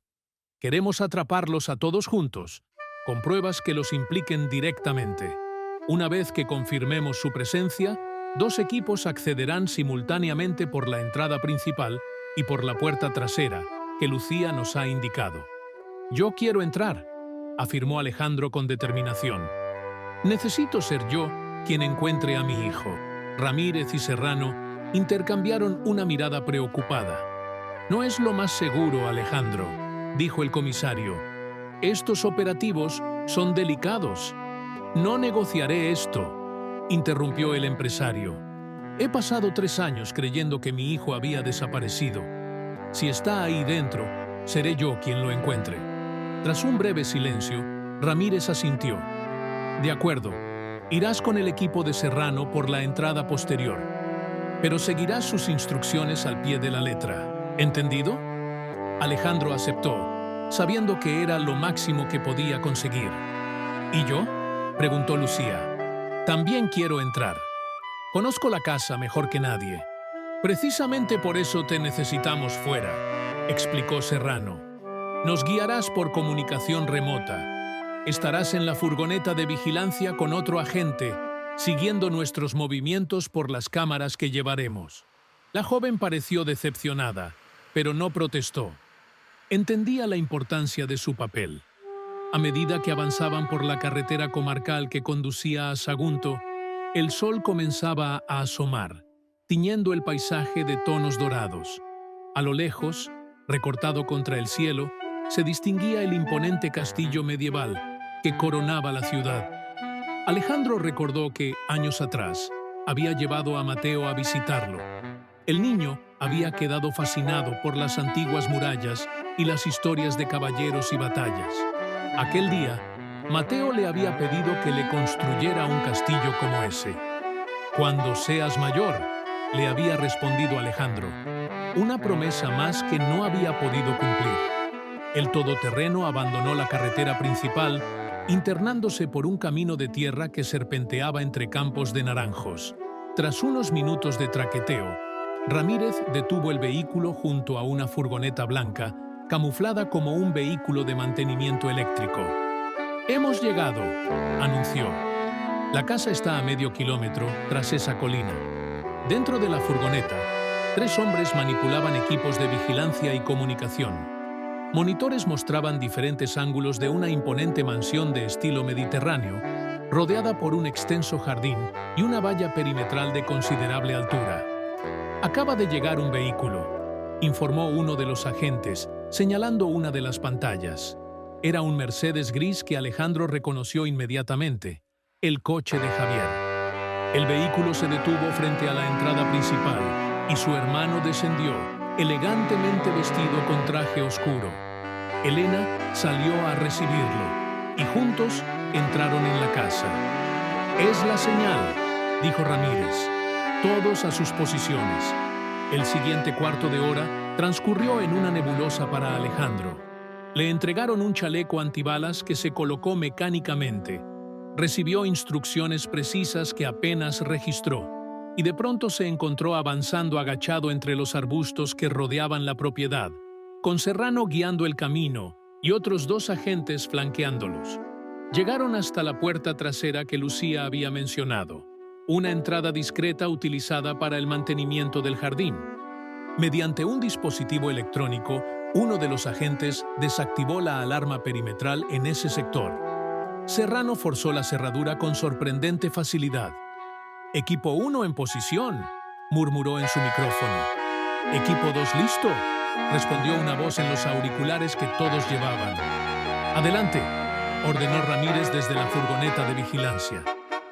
«Queremos atraparlos a todos juntos, con pruebas que los impliquen directamente. Una vez que confirmemos su presencia, 2 equipos accederán simultáneamente por la entrada principal y por la puerta trasera, que Lucía nos ha indicado». «Yo quiero entrar», afirmó Alejandro con determinación. «Necesito ser yo quien encuentre a mi hijo». Ramírez y Serrano intercambiaron una mirada preocupada. «No es lo más seguro, Alejandro», dijo el comisario. «Estos operativos son delicados». «No negociaré esto», interrumpió el empresario. «He pasado 3 años creyendo que mi hijo había desaparecido. Si está ahí dentro, seré yo quien lo encuentre». Tras un breve silencio, Ramírez asintió. «De acuerdo, irás con el equipo de Serrano por la entrada posterior, pero seguirás sus instrucciones al pie de la letra. ¿Entendido?». Alejandro aceptó, sabiendo que era lo máximo que podía conseguir. «¿Y yo?», preguntó Lucía. «También quiero entrar. Conozco la casa mejor que nadie. Precisamente por eso te necesitamos fuera», explicó Serrano. «Nos guiarás por comunicación remota. Estarás en la furgoneta de vigilancia con otro agente, siguiendo nuestros movimientos por las cámaras que llevaremos». La joven pareció decepcionada, pero no protestó. Entendía la importancia de su papel. A medida que avanzaban por la carretera comarcal que conducía a Sagunto, el sol comenzaba a asomar, tiñendo el paisaje de tonos dorados. A lo lejos, recortado contra el cielo, se distinguía el imponente castillo medieval que coronaba la ciudad. Alejandro recordó que, años atrás, había llevado a Mateo a visitarlo. El niño había quedado fascinado por las antiguas murallas y las historias de caballeros y batallas. Aquel día, Mateo le había pedido que le construyera un castillo como ese. «Cuando seas mayor», le había respondido Alejandro, una promesa más que no había podido cumplir. El todoterreno abandonó la carretera principal, internándose por un camino de tierra que serpenteaba entre campos de naranjos. Tras unos minutos de traqueteo, Ramírez detuvo el vehículo junto a una furgoneta blanca, camuflada como un vehículo de mantenimiento eléctrico. «Hemos llegado», anunció. «La casa está a medio kilómetro tras esa colina». Dentro de la furgoneta, 3 hombres manipulaban equipos de vigilancia y comunicación. Monitores mostraban diferentes ángulos de una imponente mansión de estilo mediterráneo, rodeada por un extenso jardín y una valla perimetral de considerable altura. «Acaba de llegar un vehículo», informó uno de los agentes, señalando una de las pantallas. Era un Mercedes gris que Alejandro reconoció inmediatamente, el coche de Javier. El vehículo se detuvo frente a la entrada principal y su hermano descendió, elegantemente vestido con traje oscuro. Elena salió a recibirlo y juntos entraron en la casa. «Es la señal», dijo Ramírez. «Todos a sus posiciones». El siguiente cuarto de hora transcurrió en una nebulosa para Alejandro. Le entregaron un chaleco antibalas que se colocó mecánicamente. Recibió instrucciones precisas que apenas registró, y de pronto se encontró avanzando agachado entre los arbustos que rodeaban la propiedad, con Serrano guiando el camino y otros 2 agentes flanqueándolos. Llegaron hasta la puerta trasera que Lucía había mencionado, una entrada discreta utilizada para el mantenimiento del jardín. Mediante un dispositivo electrónico, uno de los agentes desactivó la alarma perimetral en ese sector. Serrano forzó la cerradura con sorprendente facilidad. «Equipo 1 en posición», murmuró en su micrófono. «Equipo 2 listo», respondió una voz en los auriculares que todos llevaban. «Adelante», ordenó Ramírez desde la furgoneta de vigilancia.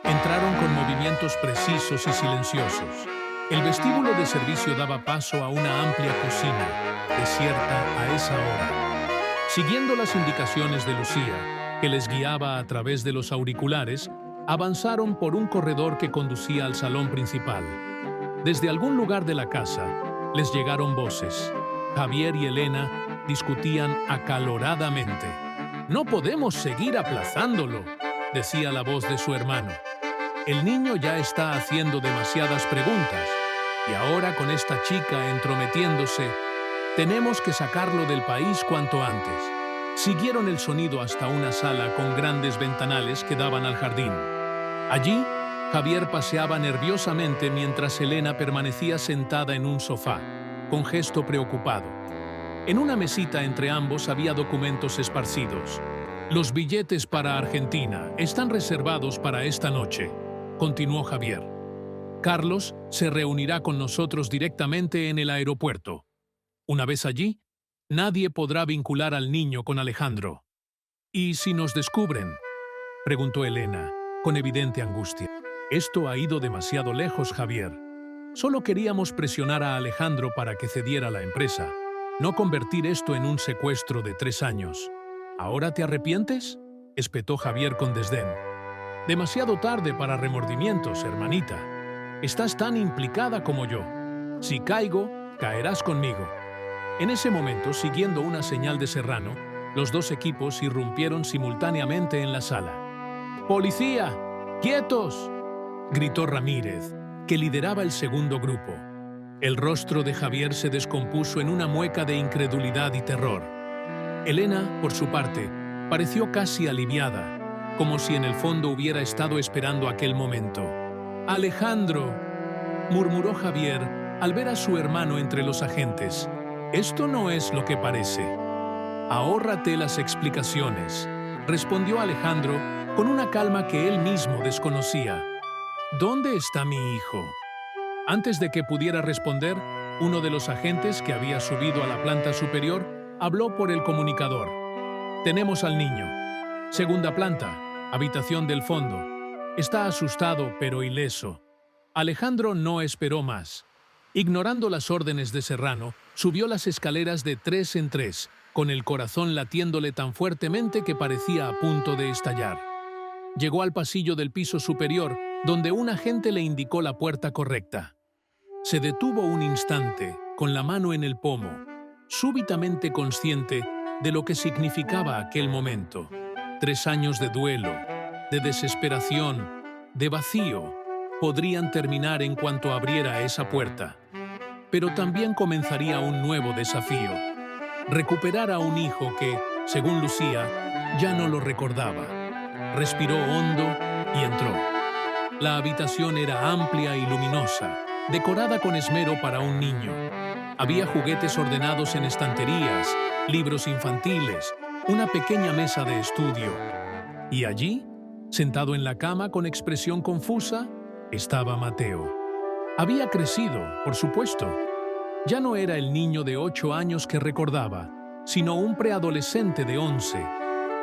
Entraron con movimientos precisos y silenciosos. El vestíbulo de servicio daba paso a una amplia cocina, desierta a esa hora. Siguiendo las indicaciones de Lucía, que les guiaba a través de los auriculares, avanzaron por un corredor que conducía al salón principal. Desde algún lugar de la casa les llegaron voces. Javier y Elena discutían acaloradamente. «No podemos seguir aplazándolo», decía la voz de su hermano. «El niño ya está haciendo demasiadas preguntas, y ahora con esta chica entrometiéndose, tenemos que sacarlo del país cuanto antes». Siguieron el sonido hasta una sala con grandes ventanales que daban al jardín. Allí, Javier paseaba nerviosamente mientras Elena permanecía sentada en un sofá, con gesto preocupado. En una mesita entre ambos había documentos esparcidos. «Los billetes para Argentina están reservados para esta noche», continuó Javier. «Carlos se reunirá con nosotros directamente en el aeropuerto. Una vez allí, nadie podrá vincular al niño con Alejandro». «¿Y si nos descubren?», preguntó Elena, con evidente angustia. «Esto ha ido demasiado lejos, Javier. Solo queríamos presionar a Alejandro para que cediera la empresa, no convertir esto en un secuestro de 3 años. ¿Ahora te arrepientes?», espetó Javier con desdén. «Demasiado tarde para remordimientos, hermanita. Estás tan implicada como yo. Si caigo, caerás conmigo». En ese momento, siguiendo una señal de Serrano, los 2 equipos irrumpieron simultáneamente en la sala. «¡Policía! ¡Quietos!», gritó Ramírez, que lideraba el segundo grupo. El rostro de Javier se descompuso en una mueca de incredulidad y terror. Elena, por su parte, pareció casi aliviada, como si en el fondo hubiera estado esperando aquel momento. «Alejandro», murmuró Javier al ver a su hermano entre los agentes. «Esto no es lo que parece. Ahórrate las explicaciones. respondió Alejandro con una calma que él mismo desconocía. ¿Dónde está mi hijo? Antes de que pudiera responder, uno de los agentes que había subido a la planta superior habló por el comunicador. Tenemos al niño. Segunda planta, habitación del fondo. Está asustado pero ileso. Alejandro no esperó más. Ignorando las órdenes de Serrano, subió las escaleras de 3 en 3, con el corazón latiéndole tan fuertemente que parecía a punto de estallar. Llegó al pasillo del piso superior, donde un agente le indicó la puerta correcta. Se detuvo un instante, con la mano en el pomo, súbitamente consciente de lo que significaba aquel momento. 3 años de duelo, de desesperación, de vacío, podrían terminar en cuanto abriera esa puerta. Pero también comenzaría un nuevo desafío. Recuperar a un hijo que, según Lucía, ya no lo recordaba. Respiró hondo y entró. La habitación era amplia y luminosa, decorada con esmero para un niño. Había juguetes ordenados en estanterías, libros infantiles, una pequeña mesa de estudio. Y allí, sentado en la cama con expresión confusa, estaba Mateo. Había crecido, por supuesto. Ya no era el niño de 8 años que recordaba, sino un preadolescente de 11.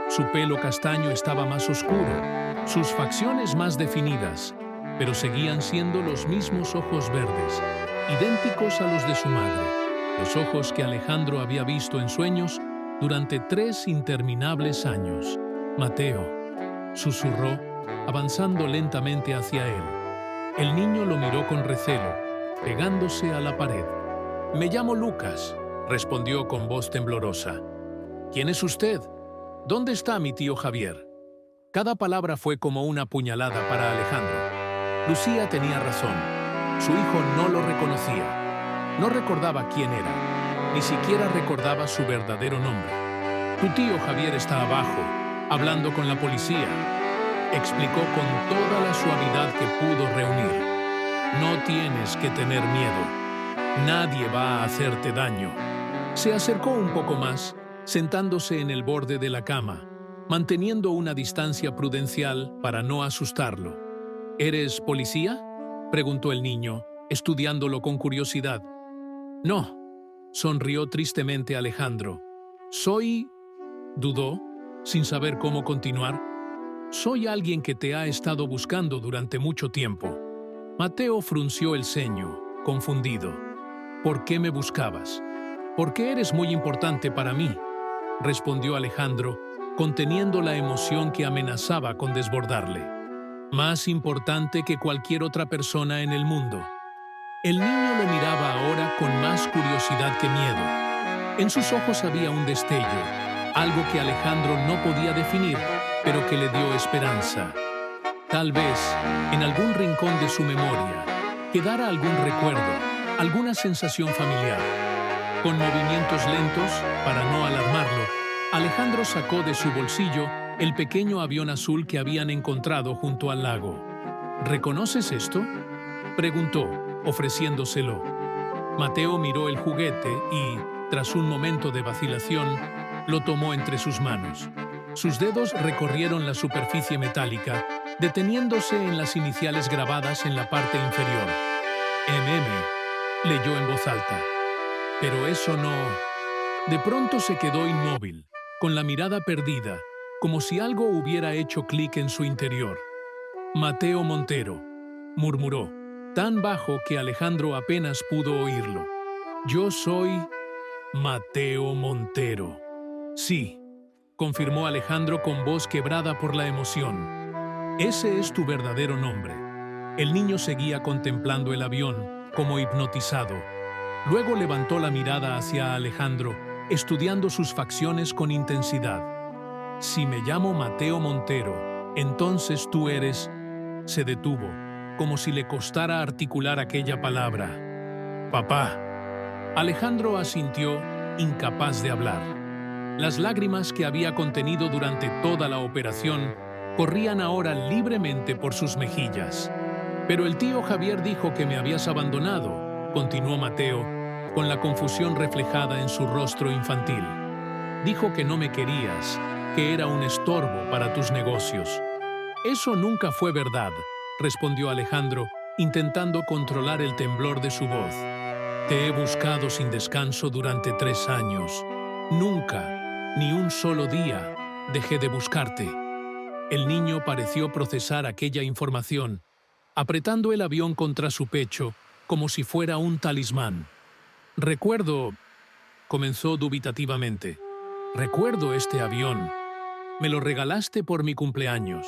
Su pelo castaño estaba más oscuro, sus facciones más definidas, pero seguían siendo los mismos ojos verdes, idénticos a los de su madre, los ojos que Alejandro había visto en sueños durante 3 interminables años. Mateo, susurró, avanzando lentamente hacia él. El niño lo miró con recelo, pegándose a la pared. «Me llamo Lucas», respondió con voz temblorosa. «¿Quién es usted? ¿Dónde está mi tío Javier?» Cada palabra fue como una puñalada para Alejandro. Lucía tenía razón. Su hijo no lo reconocía. No recordaba quién era. Ni siquiera recordaba su verdadero nombre. «Tu tío Javier está abajo, hablando con la policía», explicó con toda la suavidad que pudo reunir. «No tienes que tener miedo. Nadie va a hacerte daño». Se acercó un poco más, sentándose en el borde de la cama, manteniendo una distancia prudencial para no asustarlo. «¿Eres policía?», preguntó el niño, estudiándolo con curiosidad. «No», sonrió tristemente Alejandro. «Soy…», dudó, sin saber cómo continuar. «Soy alguien que te ha estado buscando durante mucho tiempo». Mateo frunció el ceño, confundido. «¿Por qué me buscabas?». «Porque eres muy importante para mí», respondió Alejandro, conteniendo la emoción que amenazaba con desbordarle. «Más importante que cualquier otra persona en el mundo». El niño lo miraba ahora con más curiosidad que miedo. En sus ojos había un destello, algo que Alejandro no podía definir, pero que le dio esperanza. Tal vez, en algún rincón de su memoria, quedara algún recuerdo, alguna sensación familiar. Con movimientos lentos, para no alarmarlo, Alejandro sacó de su bolsillo el pequeño avión azul que habían encontrado junto al lago. «¿Reconoces esto?», preguntó, ofreciéndoselo. Mateo miró el juguete y, tras un momento de vacilación, lo tomó entre sus manos. Sus dedos recorrieron la superficie metálica, deteniéndose en las iniciales grabadas en la parte inferior. «MM», leyó en voz alta. Pero eso no... De pronto se quedó inmóvil, con la mirada perdida, como si algo hubiera hecho clic en su interior. «Mateo Montero», murmuró, tan bajo que Alejandro apenas pudo oírlo. «Yo soy Mateo Montero». «Sí», confirmó Alejandro con voz quebrada por la emoción. «Ese es tu verdadero nombre». El niño seguía contemplando el avión, como hipnotizado. Luego levantó la mirada hacia Alejandro, estudiando sus facciones con intensidad. «Si me llamo Mateo Montero, entonces tú eres…». Se detuvo, como si le costara articular aquella palabra. «Papá». Alejandro asintió, incapaz de hablar. Las lágrimas que había contenido durante toda la operación corrían ahora libremente por sus mejillas. «Pero el tío Javier dijo que me habías abandonado», continuó Mateo, con la confusión reflejada en su rostro infantil. «Dijo que no me querías, que era un estorbo para tus negocios. Eso nunca fue verdad, respondió Alejandro, intentando controlar el temblor de su voz. Te he buscado sin descanso durante 3 años. Nunca, ni un solo día, dejé de buscarte. El niño pareció procesar aquella información, apretando el avión contra su pecho como si fuera un talismán. Recuerdo, comenzó dubitativamente, recuerdo este avión. Me lo regalaste por mi cumpleaños.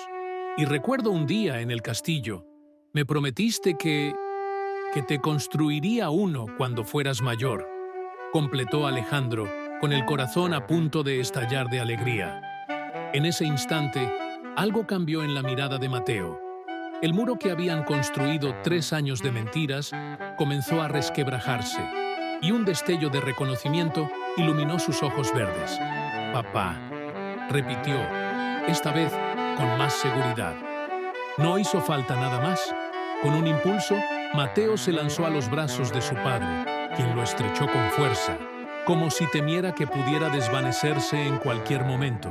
Y recuerdo un día en el castillo. Me prometiste que te construiría uno cuando fueras mayor, completó Alejandro, con el corazón a punto de estallar de alegría. En ese instante, algo cambió en la mirada de Mateo. El muro que habían construido 3 años de mentiras comenzó a resquebrajarse, y un destello de reconocimiento iluminó sus ojos verdes. Papá, repitió, esta vez con más seguridad. No hizo falta nada más. Con un impulso, Mateo se lanzó a los brazos de su padre, quien lo estrechó con fuerza, como si temiera que pudiera desvanecerse en cualquier momento.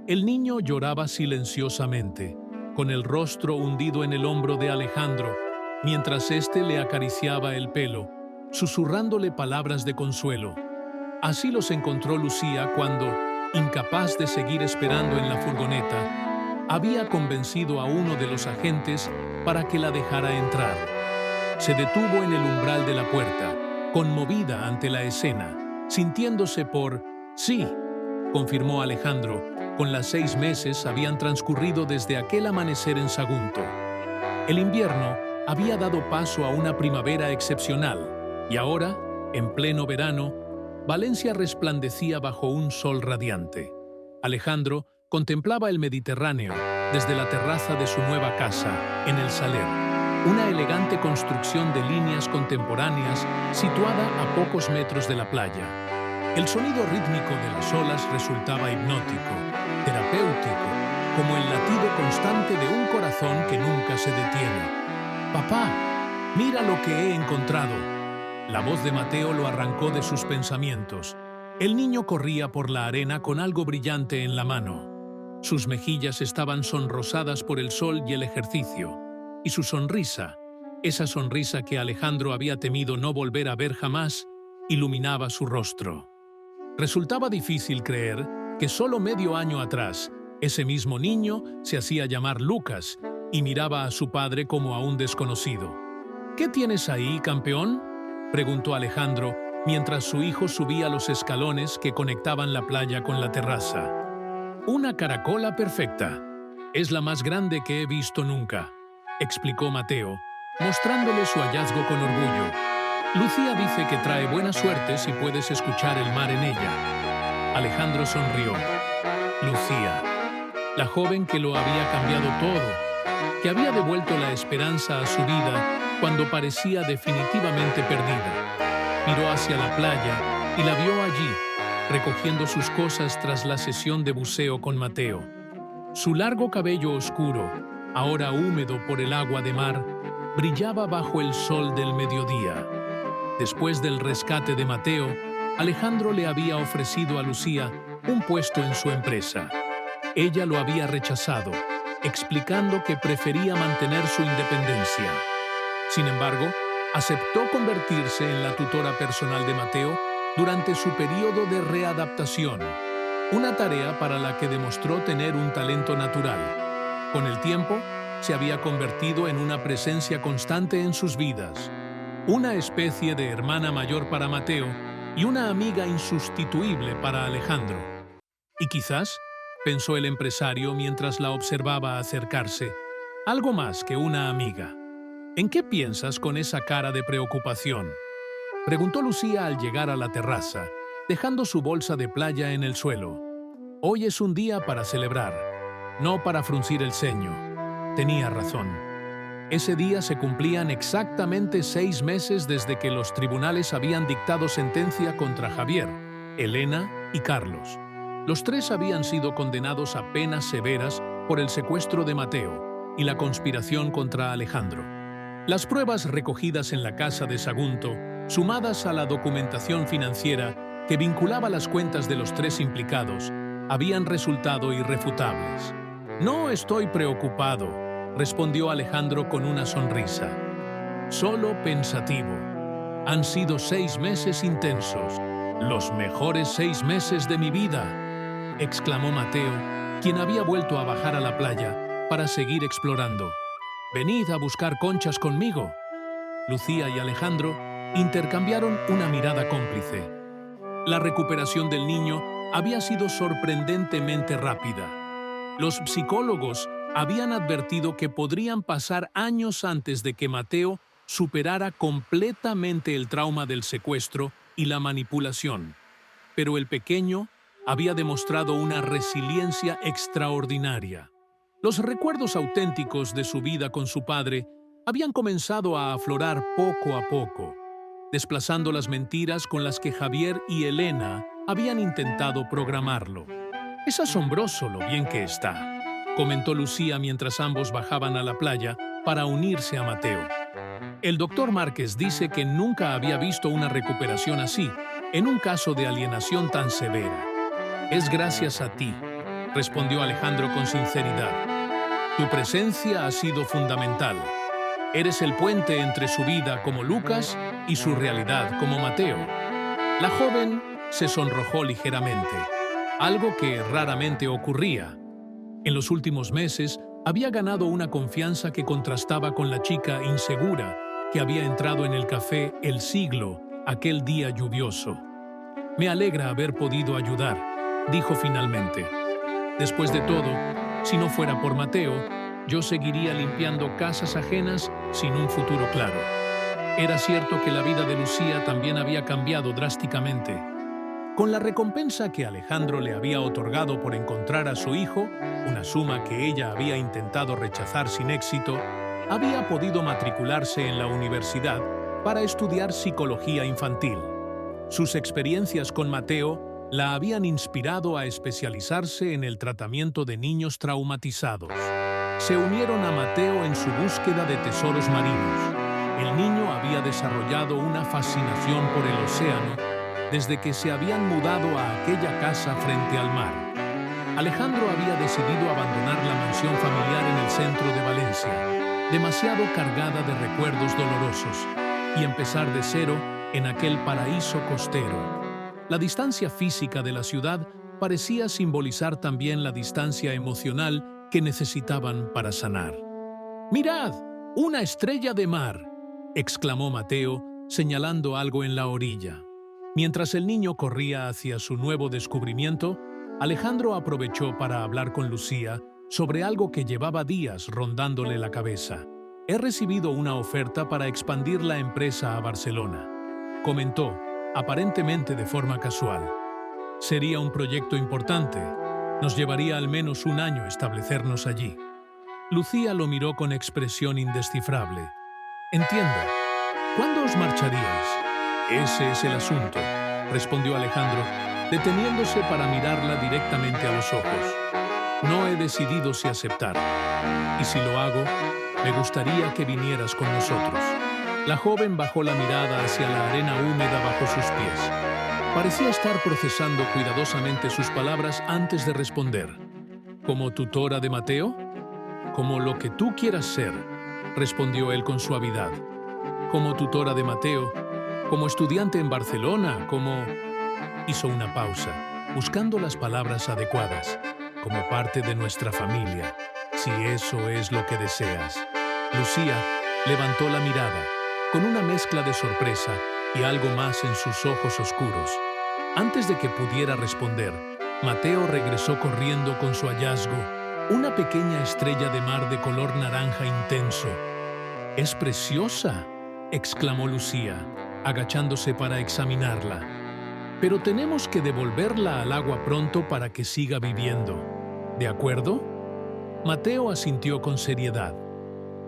El niño lloraba silenciosamente, con el rostro hundido en el hombro de Alejandro, mientras éste le acariciaba el pelo, susurrándole palabras de consuelo. Así los encontró Lucía cuando, incapaz de seguir esperando en la furgoneta, había convencido a uno de los agentes para que la dejara entrar. Se detuvo en el umbral de la puerta, conmovida ante la escena, sintiéndose por sí, confirmó Alejandro, con las 6 meses habían transcurrido desde aquel amanecer en Sagunto. El invierno había dado paso a una primavera excepcional, y ahora, en pleno verano, Valencia resplandecía bajo un sol radiante. Alejandro contemplaba el Mediterráneo desde la terraza de su nueva casa, en el Saler, una elegante construcción de líneas contemporáneas situada a pocos metros de la playa. El sonido rítmico de las olas resultaba hipnótico, terapéutico, como el latido constante de un corazón que nunca se detiene. «Papá, mira lo que he encontrado». La voz de Mateo lo arrancó de sus pensamientos. El niño corría por la arena con algo brillante en la mano. Sus mejillas estaban sonrosadas por el sol y el ejercicio, y su sonrisa, esa sonrisa que Alejandro había temido no volver a ver jamás, iluminaba su rostro. Resultaba difícil creer que solo medio año atrás, ese mismo niño se hacía llamar Lucas y miraba a su padre como a un desconocido. «¿Qué tienes ahí, campeón?», preguntó Alejandro, mientras su hijo subía los escalones que conectaban la playa con la terraza. «Una caracola perfecta. Es la más grande que he visto nunca», explicó Mateo, mostrándole su hallazgo con orgullo. «Lucía dice que trae buena suerte si puedes escuchar el mar en ella». Alejandro sonrió. Lucía, la joven que lo había cambiado todo, que había devuelto la esperanza a su vida cuando parecía definitivamente perdida. Miró hacia la playa y la vio allí, recogiendo sus cosas tras la sesión de buceo con Mateo. Su largo cabello oscuro, ahora húmedo por el agua de mar, brillaba bajo el sol del mediodía. Después del rescate de Mateo, Alejandro le había ofrecido a Lucía un puesto en su empresa. Ella lo había rechazado, explicando que prefería mantener su independencia. Sin embargo, aceptó convertirse en la tutora personal de Mateo durante su periodo de readaptación, una tarea para la que demostró tener un talento natural. Con el tiempo, se había convertido en una presencia constante en sus vidas, una especie de hermana mayor para Mateo y una amiga insustituible para Alejandro. Y quizás, pensó el empresario mientras la observaba acercarse, algo más que una amiga. «¿En qué piensas con esa cara de preocupación?», preguntó Lucía al llegar a la terraza, dejando su bolsa de playa en el suelo. «Hoy es un día para celebrar, no para fruncir el ceño». Tenía razón. Ese día se cumplían exactamente 6 meses desde que los tribunales habían dictado sentencia contra Javier, Elena y Carlos. Los 3 habían sido condenados a penas severas por el secuestro de Mateo y la conspiración contra Alejandro. Las pruebas recogidas en la casa de Sagunto, sumadas a la documentación financiera que vinculaba las cuentas de los 3 implicados, habían resultado irrefutables. «No estoy preocupado», respondió Alejandro con una sonrisa. «Solo pensativo. Han sido 6 meses intensos, los mejores 6 meses de mi vida», exclamó Mateo, quien había vuelto a bajar a la playa para seguir explorando. «Venid a buscar conchas conmigo». Lucía y Alejandro intercambiaron una mirada cómplice. La recuperación del niño había sido sorprendentemente rápida. Los psicólogos habían advertido que podrían pasar años antes de que Mateo superara completamente el trauma del secuestro y la manipulación. Pero el pequeño había demostrado una resiliencia extraordinaria. Los recuerdos auténticos de su vida con su padre habían comenzado a aflorar poco a poco, desplazando las mentiras con las que Javier y Elena habían intentado programarlo. «Es asombroso lo bien que está», comentó Lucía mientras ambos bajaban a la playa para unirse a Mateo. «El doctor Márquez dice que nunca había visto una recuperación así, en un caso de alienación tan severa». «Es gracias a ti», respondió Alejandro con sinceridad. «Tu presencia ha sido fundamental. Eres el puente entre su vida como Lucas y su realidad como Mateo». La joven se sonrojó ligeramente, algo que raramente ocurría. En los últimos meses había ganado una confianza que contrastaba con la chica insegura que había entrado en el café El Siglo aquel día lluvioso. «Me alegra haber podido ayudar», dijo finalmente. «Después de todo, si no fuera por Mateo, yo seguiría limpiando casas ajenas sin un futuro claro». Era cierto que la vida de Lucía también había cambiado drásticamente. Con la recompensa que Alejandro le había otorgado por encontrar a su hijo, una suma que ella había intentado rechazar sin éxito, había podido matricularse en la universidad para estudiar psicología infantil. Sus experiencias con Mateo la habían inspirado a especializarse en el tratamiento de niños traumatizados. Se unieron a Mateo en su búsqueda de tesoros marinos. El niño había desarrollado una fascinación por el océano desde que se habían mudado a aquella casa frente al mar. Alejandro había decidido abandonar la mansión familiar en el centro de Valencia, demasiado cargada de recuerdos dolorosos, y empezar de cero en aquel paraíso costero. La distancia física de la ciudad parecía simbolizar también la distancia emocional que necesitaban para sanar. «¡Mirad! ¡Una estrella de mar!», exclamó Mateo, señalando algo en la orilla. Mientras el niño corría hacia su nuevo descubrimiento, Alejandro aprovechó para hablar con Lucía sobre algo que llevaba días rondándole la cabeza. «He recibido una oferta para expandir la empresa a Barcelona», comentó, aparentemente de forma casual. «Sería un proyecto importante. Nos llevaría al menos 1 año establecernos allí». Lucía lo miró con expresión indescifrable. «Entiendo. ¿Cuándo os marcharíais?» «Ese es el asunto», respondió Alejandro, deteniéndose para mirarla directamente a los ojos. «No he decidido si aceptar. Y si lo hago, me gustaría que vinieras con nosotros». La joven bajó la mirada hacia la arena húmeda bajo sus pies. Parecía estar procesando cuidadosamente sus palabras antes de responder. «¿Como tutora de Mateo?» «Como lo que tú quieras ser», respondió él con suavidad. «Como tutora de Mateo, como estudiante en Barcelona, como...» Hizo una pausa, buscando las palabras adecuadas. «Como parte de nuestra familia, si eso es lo que deseas». Lucía levantó la mirada, con una mezcla de sorpresa y algo más en sus ojos oscuros. Antes de que pudiera responder, Mateo regresó corriendo con su hallazgo, una pequeña estrella de mar de color naranja intenso. «¡Es preciosa!», exclamó Lucía, agachándose para examinarla. «Pero tenemos que devolverla al agua pronto para que siga viviendo. ¿De acuerdo?» Mateo asintió con seriedad.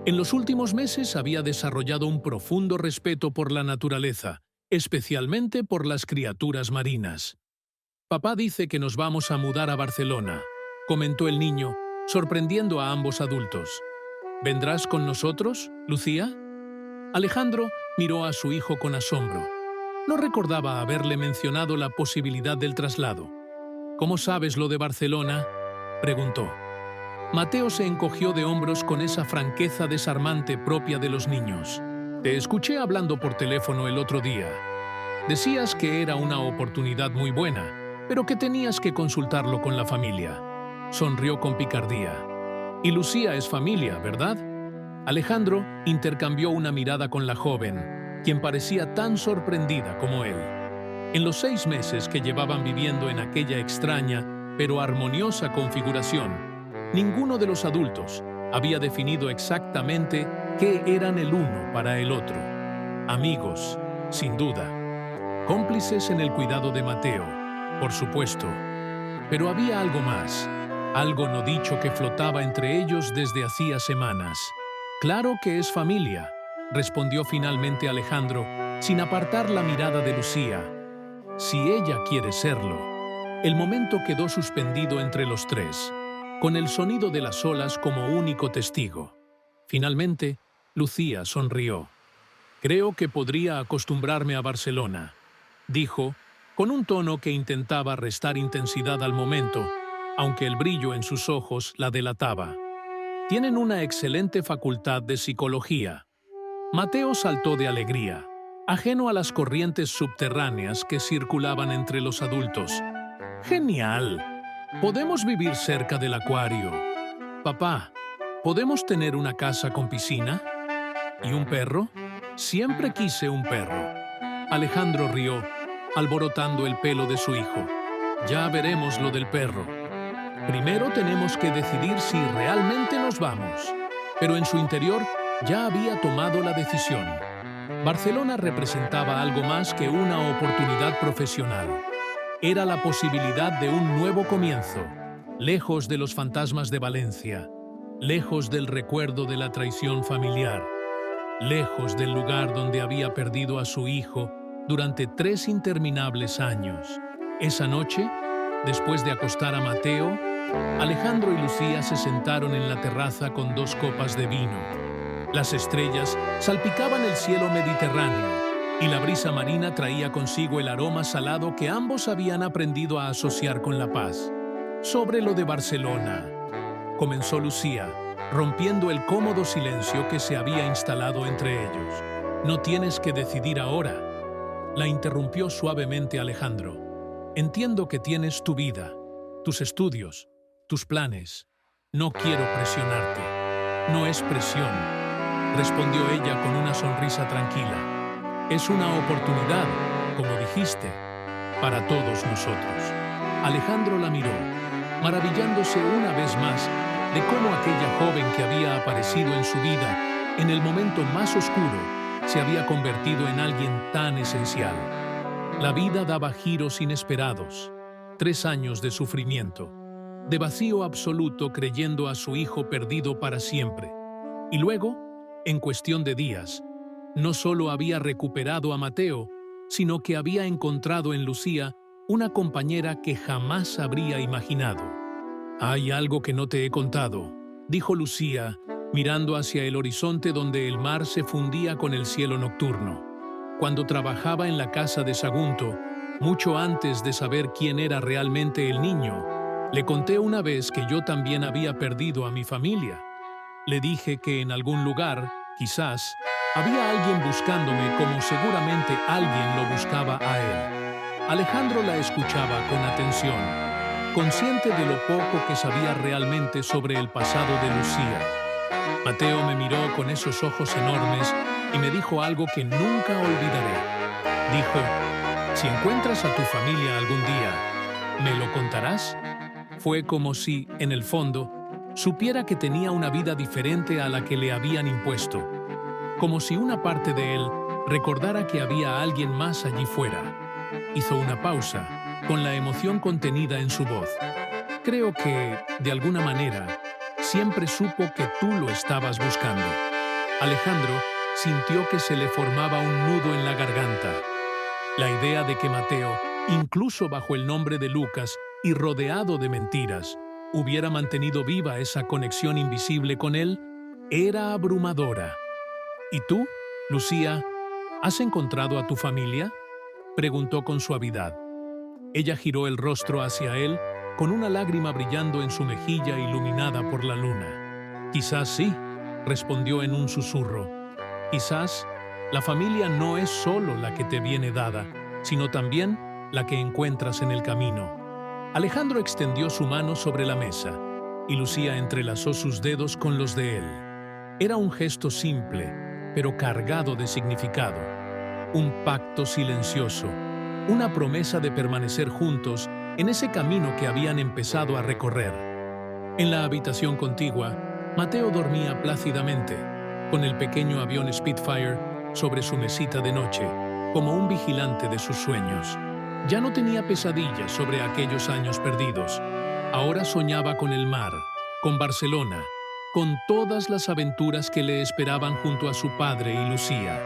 En los últimos meses había desarrollado un profundo respeto por la naturaleza, especialmente por las criaturas marinas. «Papá dice que nos vamos a mudar a Barcelona», comentó el niño, sorprendiendo a ambos adultos. «¿Vendrás con nosotros, Lucía?» Alejandro miró a su hijo con asombro. No recordaba haberle mencionado la posibilidad del traslado. ¿Cómo sabes lo de Barcelona?, preguntó. Mateo se encogió de hombros con esa franqueza desarmante propia de los niños. Te escuché hablando por teléfono el otro día. Decías que era una oportunidad muy buena, pero que tenías que consultarlo con la familia. Sonrió con picardía. Y Lucía es familia, ¿verdad? Alejandro intercambió una mirada con la joven, quien parecía tan sorprendida como él. En los 6 meses que llevaban viviendo en aquella extraña pero armoniosa configuración, ninguno de los adultos había definido exactamente qué eran el uno para el otro. Amigos, sin duda. Cómplices en el cuidado de Mateo, por supuesto. Pero había algo más, algo no dicho que flotaba entre ellos desde hacía semanas. Claro que es familia, respondió finalmente Alejandro, sin apartar la mirada de Lucía. Si ella quiere serlo. El momento quedó suspendido entre los tres, con el sonido de las olas como único testigo. Finalmente, Lucía sonrió. Creo que podría acostumbrarme a Barcelona, dijo, con un tono que intentaba restar intensidad al momento, aunque el brillo en sus ojos la delataba. Tienen una excelente facultad de psicología. Mateo saltó de alegría, ajeno a las corrientes subterráneas que circulaban entre los adultos. ¡Genial! ¿Podemos vivir cerca del acuario? Papá, ¿podemos tener una casa con piscina? ¿Y un perro? Siempre quise un perro. Alejandro rió, alborotando el pelo de su hijo. Ya veremos lo del perro. Primero tenemos que decidir si realmente nos vamos. Pero en su interior ya había tomado la decisión. Barcelona representaba algo más que una oportunidad profesional. Era la posibilidad de un nuevo comienzo, lejos de los fantasmas de Valencia, lejos del recuerdo de la traición familiar, lejos del lugar donde había perdido a su hijo durante 3 interminables años. Esa noche, después de acostar a Mateo, Alejandro y Lucía se sentaron en la terraza con 2 copas de vino. Las estrellas salpicaban el cielo mediterráneo y la brisa marina traía consigo el aroma salado que ambos habían aprendido a asociar con la paz. Sobre lo de Barcelona, comenzó Lucía, rompiendo el cómodo silencio que se había instalado entre ellos. No tienes que decidir ahora, la interrumpió suavemente Alejandro. Entiendo que tienes tu vida, tus estudios, tus planes. No quiero presionarte. No es presión, respondió ella con una sonrisa tranquila. Es una oportunidad, como dijiste, para todos nosotros. Alejandro la miró, maravillándose una vez más de cómo aquella joven que había aparecido en su vida en el momento más oscuro se había convertido en alguien tan esencial. La vida daba giros inesperados, 3 años de sufrimiento, de vacío absoluto creyendo a su hijo perdido para siempre. Y luego, en cuestión de días, no solo había recuperado a Mateo, sino que había encontrado en Lucía una compañera que jamás habría imaginado. «Hay algo que no te he contado», dijo Lucía, mirando hacia el horizonte donde el mar se fundía con el cielo nocturno. Cuando trabajaba en la casa de Sagunto, mucho antes de saber quién era realmente el niño, le conté una vez que yo también había perdido a mi familia. Le dije que en algún lugar, quizás, había alguien buscándome como seguramente alguien lo buscaba a él. Alejandro la escuchaba con atención, consciente de lo poco que sabía realmente sobre el pasado de Lucía. Mateo me miró con esos ojos enormes y me dijo algo que nunca olvidaré. Dijo, «Si encuentras a tu familia algún día, ¿me lo contarás?» Fue como si, en el fondo, supiera que tenía una vida diferente a la que le habían impuesto. Como si una parte de él recordara que había alguien más allí fuera. Hizo una pausa, con la emoción contenida en su voz. Creo que, de alguna manera, siempre supo que tú lo estabas buscando. Alejandro sintió que se le formaba un nudo en la garganta. La idea de que Mateo, incluso bajo el nombre de Lucas y rodeado de mentiras, hubiera mantenido viva esa conexión invisible con él, era abrumadora. ¿Y tú, Lucía, has encontrado a tu familia?, preguntó con suavidad. Ella giró el rostro hacia él, con una lágrima brillando en su mejilla iluminada por la luna. «Quizás sí», respondió en un susurro. «Quizás la familia no es solo la que te viene dada, sino también la que encuentras en el camino». Alejandro extendió su mano sobre la mesa y Lucía entrelazó sus dedos con los de él. Era un gesto simple, pero cargado de significado. Un pacto silencioso, una promesa de permanecer juntos en ese camino que habían empezado a recorrer. En la habitación contigua, Mateo dormía plácidamente, con el pequeño avión Spitfire sobre su mesita de noche, como un vigilante de sus sueños. Ya no tenía pesadillas sobre aquellos años perdidos. Ahora soñaba con el mar, con Barcelona, con todas las aventuras que le esperaban junto a su padre y Lucía.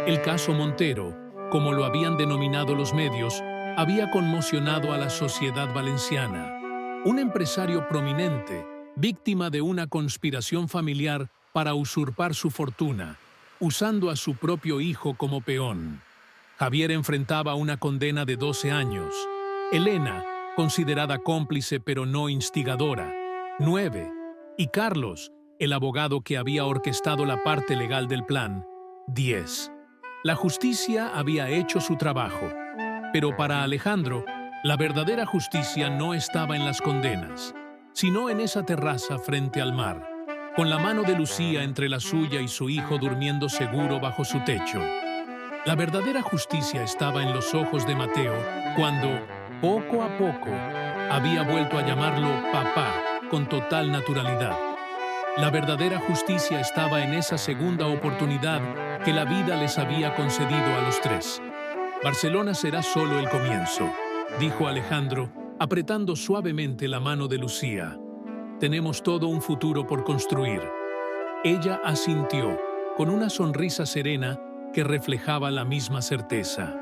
El caso Montero, como lo habían denominado los medios, había conmocionado a la sociedad valenciana. Un empresario prominente, víctima de una conspiración familiar para usurpar su fortuna, usando a su propio hijo como peón. Javier enfrentaba una condena de 12 años. Elena, considerada cómplice pero no instigadora, 9. Y Carlos, el abogado que había orquestado la parte legal del plan, 10. La justicia había hecho su trabajo, pero para Alejandro, la verdadera justicia no estaba en las condenas, sino en esa terraza frente al mar, con la mano de Lucía entre la suya y su hijo durmiendo seguro bajo su techo. La verdadera justicia estaba en los ojos de Mateo cuando, poco a poco, había vuelto a llamarlo papá con total naturalidad. La verdadera justicia estaba en esa segunda oportunidad que la vida les había concedido a los tres. «Barcelona será solo el comienzo», dijo Alejandro, apretando suavemente la mano de Lucía. «Tenemos todo un futuro por construir». Ella asintió, con una sonrisa serena que reflejaba la misma certeza.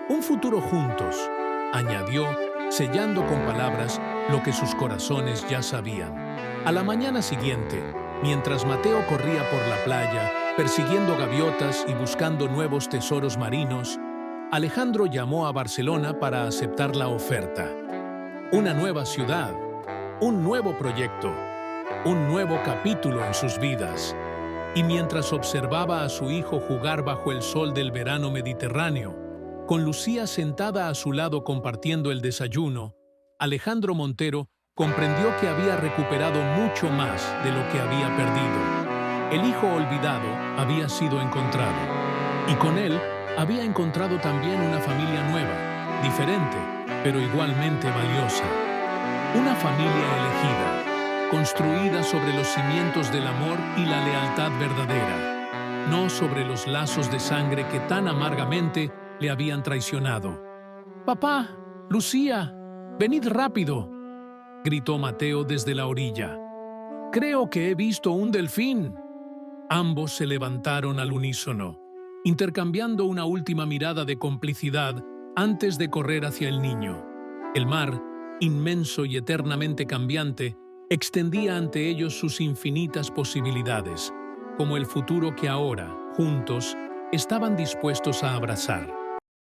«Un futuro juntos», añadió, sellando con palabras lo que sus corazones ya sabían. A la mañana siguiente, mientras Mateo corría por la playa, persiguiendo gaviotas y buscando nuevos tesoros marinos, Alejandro llamó a Barcelona para aceptar la oferta. Una nueva ciudad, un nuevo proyecto, un nuevo capítulo en sus vidas. Y mientras observaba a su hijo jugar bajo el sol del verano mediterráneo, con Lucía sentada a su lado compartiendo el desayuno, Alejandro Montero comprendió que había recuperado mucho más de lo que había perdido. El hijo olvidado había sido encontrado, y con él había encontrado también una familia nueva, diferente, pero igualmente valiosa. Una familia elegida, construida sobre los cimientos del amor y la lealtad verdadera, no sobre los lazos de sangre que tan amargamente le habían traicionado. «Papá, Lucía, venid rápido», gritó Mateo desde la orilla. «Creo que he visto un delfín». Ambos se levantaron al unísono, intercambiando una última mirada de complicidad antes de correr hacia el niño. El mar, inmenso y eternamente cambiante, extendía ante ellos sus infinitas posibilidades, como el futuro que ahora, juntos, estaban dispuestos a abrazar.